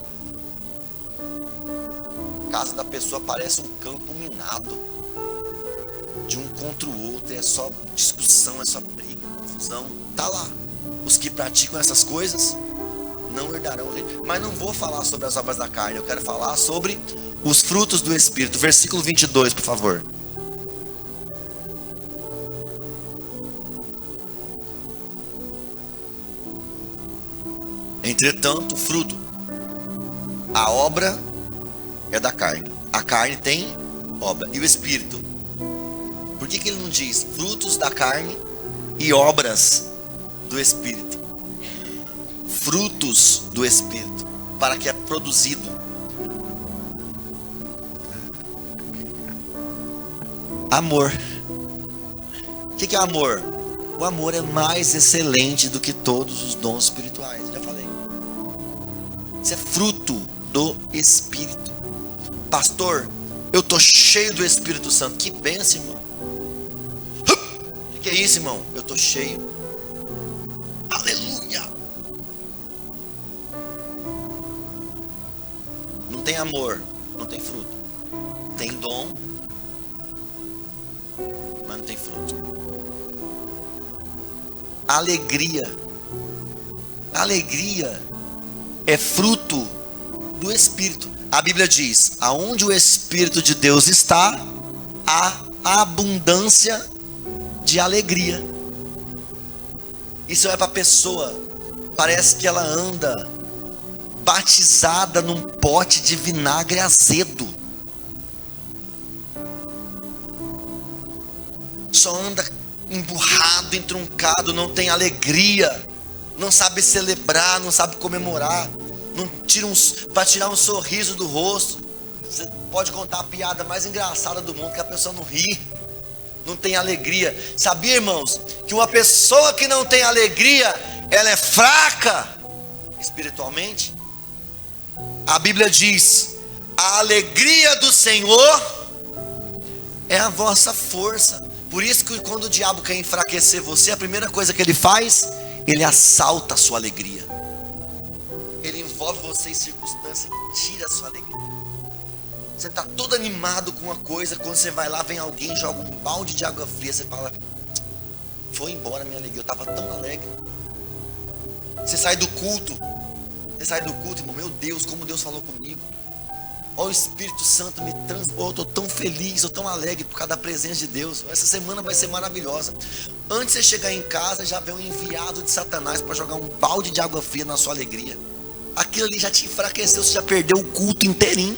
A casa da pessoa parece um campo minado, de um contra o outro, é só discussão, é só briga, confusão. Tá lá. Os que praticam essas coisas não herdarão o reino. Mas não vou falar sobre as obras da carne, eu quero falar sobre os frutos do Espírito. Versículo 22, por favor. Entretanto, o fruto, a obra é da carne. A carne tem obra. E o Espírito? Por que ele não diz frutos da carne e obras do Espírito? Frutos do Espírito, para que é produzido. Amor. O que é amor? O amor é mais excelente do que todos os dons espirituais. Já falei. Isso é fruto do Espírito. Pastor, eu tô cheio do Espírito Santo. Que bênção, irmão. O que é isso, irmão? Eu tô cheio. Aleluia. Não tem amor, não tem fruto. Tem dom, mas não tem fruto. Alegria. Alegria é fruto do Espírito. A Bíblia diz: aonde o Espírito de Deus está, há abundância de alegria. Isso é para a pessoa, parece que ela anda batizada num pote de vinagre azedo. Só anda emburrado, entroncado, não tem alegria, não sabe celebrar, não sabe comemorar, não tira para tirar um sorriso do rosto. Você pode contar a piada mais engraçada do mundo que a pessoa não ri, não tem alegria. Sabia, irmãos, que uma pessoa que não tem alegria, ela é fraca espiritualmente? A Bíblia diz: a alegria do Senhor é a vossa força. Por isso que quando o diabo quer enfraquecer você, a primeira coisa que ele faz, ele assalta a sua alegria. Ele envolve você em circunstâncias que tira a sua alegria. Você está todo animado com uma coisa, quando você vai lá, vem alguém, joga um balde de água fria, você fala: foi embora a minha alegria, eu estava tão alegre. Você sai do culto, irmão, meu Deus, como Deus falou comigo. Ó, o Espírito Santo me transformou, eu estou tão feliz, eu estou tão alegre por causa da presença de Deus. Essa semana vai ser maravilhosa. Antes de você chegar em casa, já vem um enviado de Satanás para jogar um balde de água fria na sua alegria. Aquilo ali já te enfraqueceu, você já perdeu o culto inteirinho.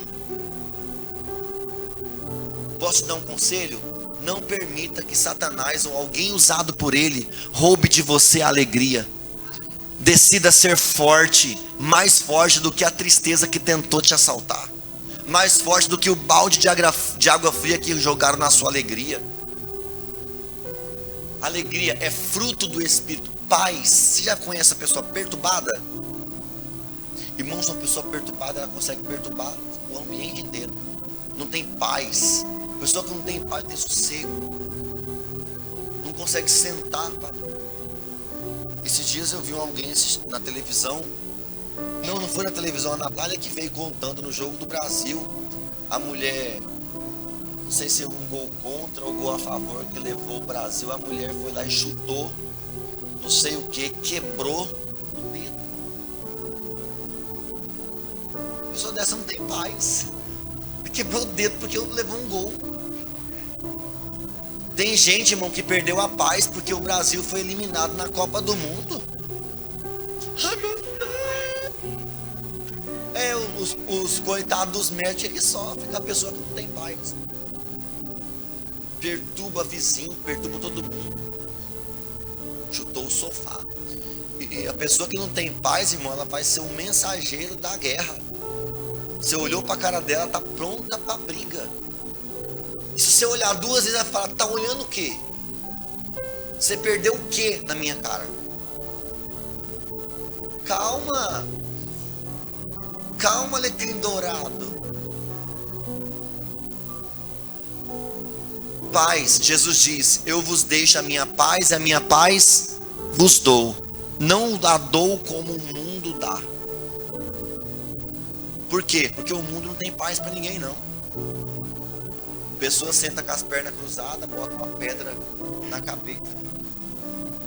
Posso te dar um conselho? Não permita que Satanás ou alguém usado por ele roube de você a alegria. Decida ser forte, mais forte do que a tristeza que tentou te assaltar, mais forte do que o balde de água fria que jogaram na sua alegria. Alegria é fruto do Espírito. Paz. Você já conhece a pessoa perturbada? Irmãos, uma pessoa perturbada, ela consegue perturbar o ambiente inteiro. Não tem paz. Pessoa que não tem paz tem sossego. Não consegue sentar. Esses dias eu vi alguém na televisão. Não foi na televisão, a Natália que veio contando no jogo do Brasil. A mulher, não sei se é um gol contra ou gol a favor, que levou o Brasil. A mulher foi lá e chutou não sei o que, quebrou o dedo. A pessoa dessa não tem paz. Quebrou o dedo porque levou um gol. Tem gente, irmão, que perdeu a paz porque o Brasil foi eliminado na Copa do Mundo. Ai, meu Deus. Os coitados dos médicos que sofrem, a pessoa que não tem paz. Perturba vizinho, perturba todo mundo. Chutou o sofá. E a pessoa que não tem paz, irmão, ela vai ser um mensageiro da guerra. Você olhou pra cara dela, tá pronta pra briga. E se você olhar duas vezes, ela fala, tá olhando o quê? Você perdeu o quê na minha cara? Calma. Calma, alecrim dourado. Paz, Jesus diz, eu vos deixo a minha paz, e a minha paz vos dou. Não a dou como o mundo dá. Por quê? Porque o mundo não tem paz para ninguém, não. A pessoa senta com as pernas cruzadas, bota uma pedra na cabeça.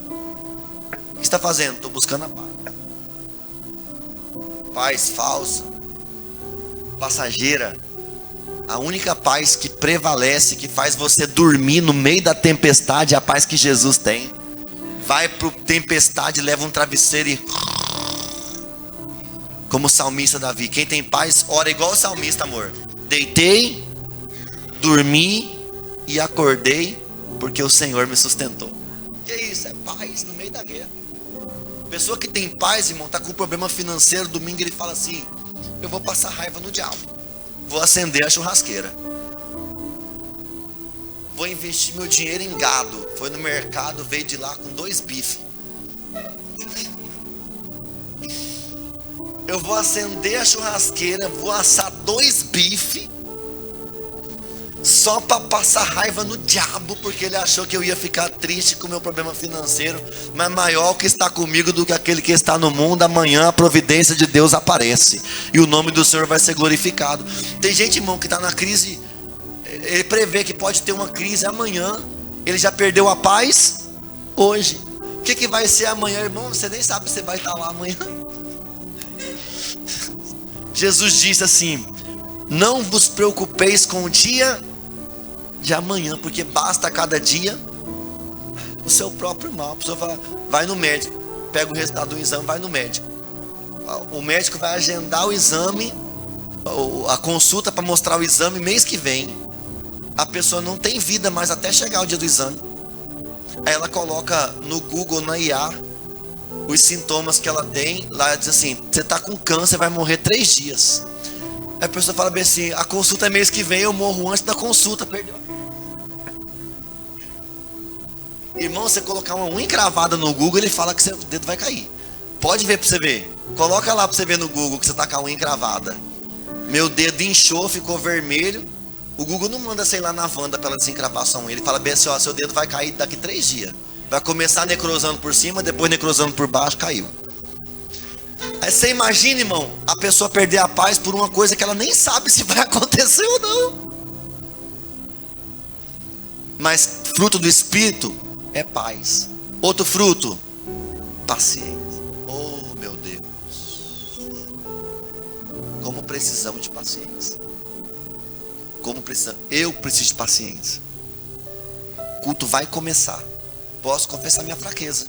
O que você está fazendo? Estou buscando a paz. Paz falsa, passageira. A única paz que prevalece, que faz você dormir no meio da tempestade, é a paz que Jesus tem. Vai para a tempestade, leva um travesseiro e... Como o salmista Davi, quem tem paz, ora igual o salmista, amor. Deitei, dormi e acordei, porque o Senhor me sustentou. Que isso? É paz no meio da guerra. Pessoa que tem paz, irmão, está com um problema financeiro, domingo ele fala assim, eu vou passar raiva no diabo. Vou acender a churrasqueira. Vou investir meu dinheiro em gado. Foi no mercado, veio de lá com 2 bifes. Eu vou acender a churrasqueira, vou assar 2 bifes. Só para passar raiva no diabo, porque ele achou que eu ia ficar triste com o meu problema financeiro. Mas maior que está comigo do que aquele que está no mundo. Amanhã a providência de Deus aparece e o nome do Senhor vai ser glorificado. Tem gente, irmão, que está na crise. Ele prevê que pode ter uma crise amanhã. Ele já perdeu a paz hoje. O que vai ser amanhã, irmão? Você nem sabe se você vai estar lá amanhã. Jesus disse assim, não vos preocupeis com o dia de amanhã, porque basta cada dia o seu próprio mal. A pessoa fala, vai no médico, pega o resultado do exame, vai no médico. O médico vai agendar o exame, a consulta para mostrar o exame mês que vem. A pessoa não tem vida mais até chegar o dia do exame. Aí ela coloca no Google, na IA, os sintomas que ela tem. Lá diz assim, você está com câncer, vai morrer 3 dias. Aí a pessoa fala bem assim, a consulta é mês que vem, eu morro antes da consulta, perdeu. Irmão, você colocar uma unha encravada no Google, ele fala que seu dedo vai cair. Pode ver para você ver. Coloca lá para você ver no Google que você está com a unha encravada. Meu dedo inchou, ficou vermelho. O Google não manda, sei lá, na Wanda para ela desencravar sua unha. Ele fala bem assim, ó, seu dedo vai cair daqui 3 dias. Vai começar necrosando por cima, depois necrosando por baixo, caiu. Aí você imagina, irmão, a pessoa perder a paz por uma coisa que ela nem sabe se vai acontecer ou não. Mas fruto do Espírito é paz. Outro fruto, paciência. Oh, meu Deus. Como precisamos de paciência. Como precisamos. Eu preciso de paciência. O culto vai começar. Posso confessar minha fraqueza.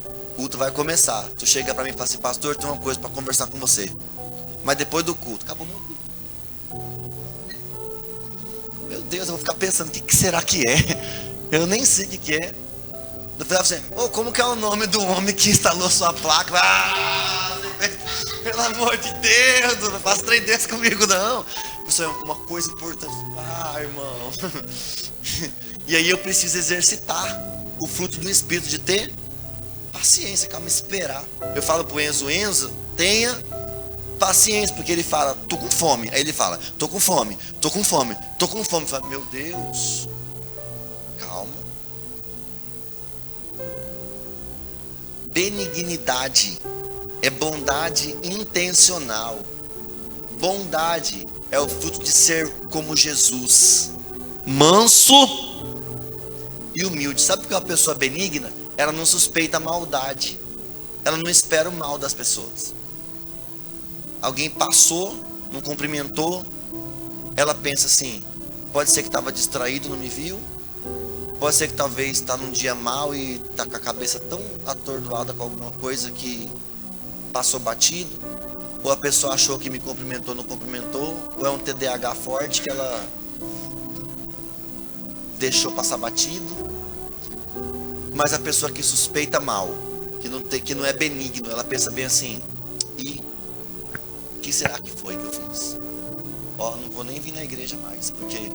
O culto vai começar. Tu chega para mim e fala assim, pastor, tem uma coisa para conversar com você. Mas depois do culto, acabou meu culto. Meu Deus, eu vou ficar pensando, o que será que é? Eu nem sei o que é. Eu falava assim, como que é o nome do homem que instalou sua placa? Ah, pelo amor de Deus, não faça trem desse comigo não. Isso é uma coisa importante. Ah, irmão. E aí eu preciso exercitar o fruto do Espírito, de ter paciência, calma, esperar. Eu falo pro Enzo, tenha paciência, porque ele fala, tô com fome. Aí ele fala, tô com fome. Eu falo, meu Deus, calma. Benignidade é bondade intencional. Bondade é o fruto de ser como Jesus, manso e humilde. Sabe o que é uma pessoa benigna? ela não suspeita a maldade. Ela não espera o mal das pessoas. Alguém passou, não cumprimentou, ela pensa assim: pode ser que estava distraído, não me viu. Pode ser que talvez está num dia mau e está com a cabeça tão atordoada com alguma coisa que passou batido. Ou a pessoa achou que me cumprimentou, não cumprimentou. Ou é um TDAH forte que ela deixou passar batido. Mas a pessoa que suspeita mal, que não é benigno, ela pensa bem assim: e o que será que foi que eu fiz? Ó, não vou nem vir na igreja mais, porque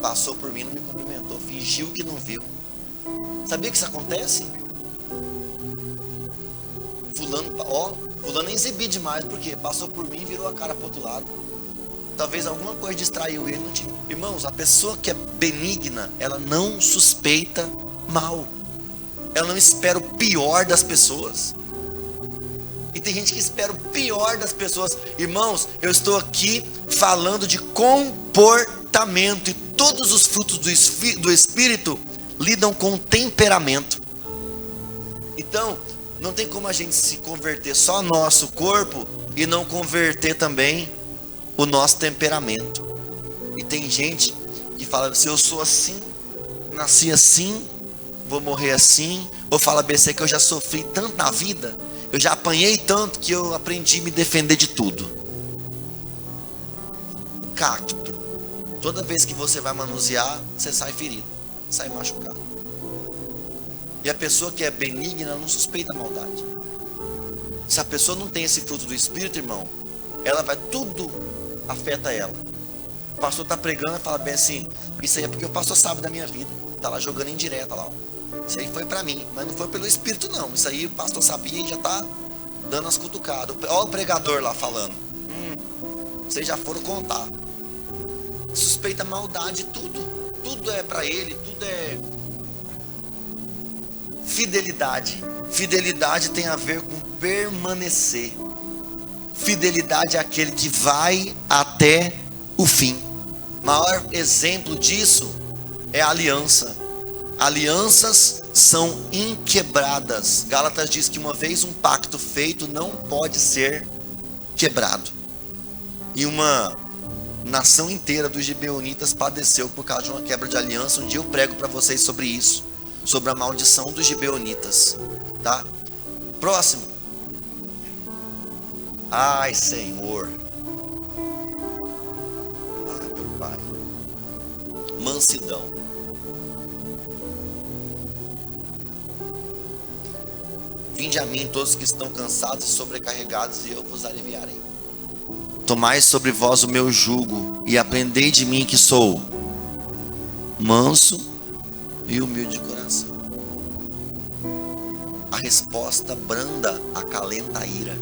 passou por mim, não me cumprimentou, fingiu que não viu. Sabia que isso acontece? Fulano é exibido demais, porque passou por mim e virou a cara pro outro lado. Talvez alguma coisa distraiu ele, não tinha. Irmãos, a pessoa que é benigna, ela não suspeita mal. Ela não espera o pior das pessoas. E tem gente que espera o pior das pessoas. Irmãos, eu estou aqui falando de comportamento. E todos os frutos do Espírito lidam com temperamento. Então, não tem como a gente se converter só nosso corpo e não converter também o nosso temperamento. E tem gente que fala: se eu sou assim, nasci assim, vou morrer assim. Ou fala: BC, que eu já sofri tanto na vida, eu já apanhei tanto que eu aprendi a me defender de tudo. Cacto. Toda vez que você vai manusear, você sai ferido, sai machucado. E a pessoa que é benigna não suspeita a maldade. Se a pessoa não tem esse fruto do Espírito, irmão, ela vai, tudo afeta ela. O pastor está pregando e fala bem assim: isso aí é porque o pastor sabe da minha vida. Está lá jogando indireta lá. Isso aí foi para mim, mas não foi pelo Espírito não. Isso aí o pastor sabia e já está dando as cutucadas. Olha o pregador lá falando: vocês já foram contar. Suspeita maldade, tudo é para ele, tudo é fidelidade. Fidelidade tem a ver com permanecer. Fidelidade é aquele que vai até o fim. Maior exemplo disso é a aliança. Alianças são inquebradas. Gálatas diz que uma vez um pacto feito não pode ser quebrado. E uma nação inteira dos gibeonitas padeceu por causa de uma quebra de aliança. Um dia eu prego para vocês sobre isso, sobre a maldição dos gibeonitas, tá? Próximo. Ai, Senhor. Ah, meu Pai. Mansidão. Vinde a mim todos que estão cansados e sobrecarregados, e eu vos aliviarei. Tomai sobre vós o meu jugo e aprendei de mim, que sou manso e humilde de coração. A resposta branda acalenta a ira.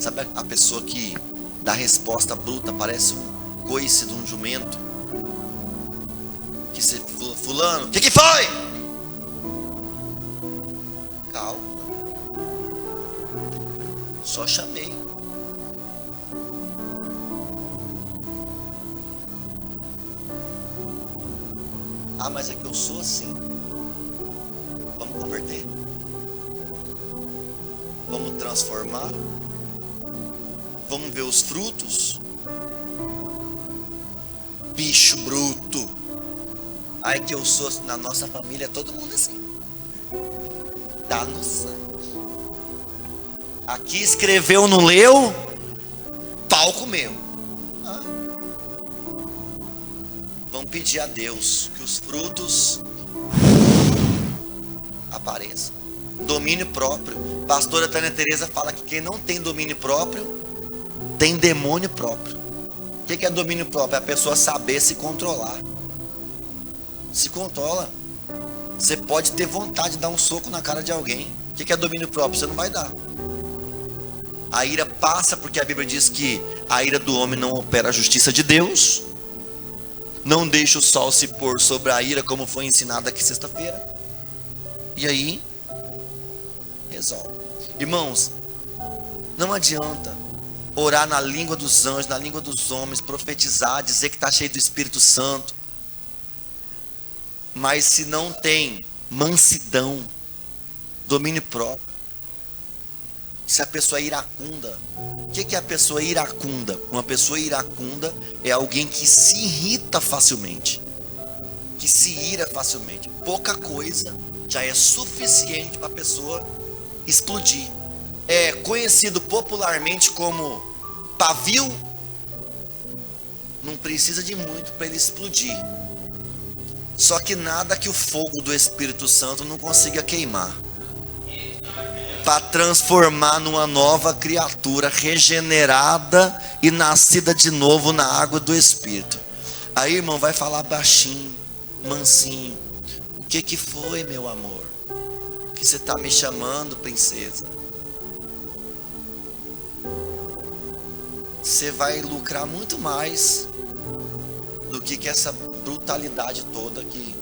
Sabe a pessoa que dá resposta bruta, parece um coice de um jumento? Que você, fulano, o que foi? Calma. Só chamei. Ah, mas é que eu sou assim. Vamos converter? Vamos transformar? Vamos ver os frutos? Bicho bruto. Ai, que eu sou, na nossa família é todo mundo assim. Tá no sangue. Aqui escreveu, não leu? Pau comeu. Vamos pedir a Deus que os frutos apareçam. Domínio próprio. Pastora Tânia Teresa fala que quem não tem domínio próprio tem demônio próprio. O que é domínio próprio? É a pessoa saber se controlar. Se controla. Você pode ter vontade de dar um soco na cara de alguém. O que é domínio próprio? Você não vai dar. A ira passa, porque a Bíblia diz que a ira do homem não opera a justiça de Deus. Não deixa o sol se pôr sobre a ira, como foi ensinado aqui sexta-feira. E aí, resolve. Irmãos, não adianta orar na língua dos anjos, na língua dos homens, profetizar, dizer que está cheio do Espírito Santo. Mas se não tem mansidão, domínio próprio. Se a pessoa é iracunda, o que é a pessoa iracunda? Uma pessoa iracunda é alguém que se irrita facilmente, que se ira facilmente. Pouca coisa já é suficiente para a pessoa explodir. É conhecido popularmente como pavio. Não precisa de muito para ele explodir. Só que nada que o fogo do Espírito Santo não consiga queimar, para transformar numa nova criatura regenerada e nascida de novo na água do Espírito. Aí, irmão, vai falar baixinho, mansinho. O que foi, meu amor? Que você está me chamando, princesa? Você vai lucrar muito mais do que essa brutalidade toda aqui.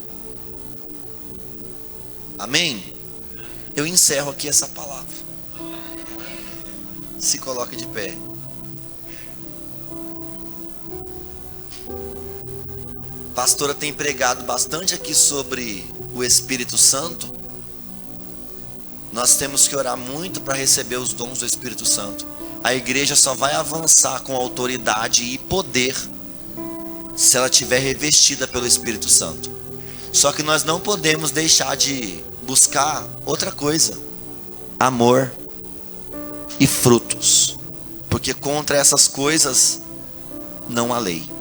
Amém? Eu encerro aqui essa palavra. Se coloque de pé. A pastora tem pregado bastante aqui sobre o Espírito Santo. Nós temos que orar muito para receber os dons do Espírito Santo. A igreja só vai avançar com autoridade e poder se ela estiver revestida pelo Espírito Santo. Só que nós não podemos deixar de buscar outra coisa: amor e frutos, porque contra essas coisas não há lei.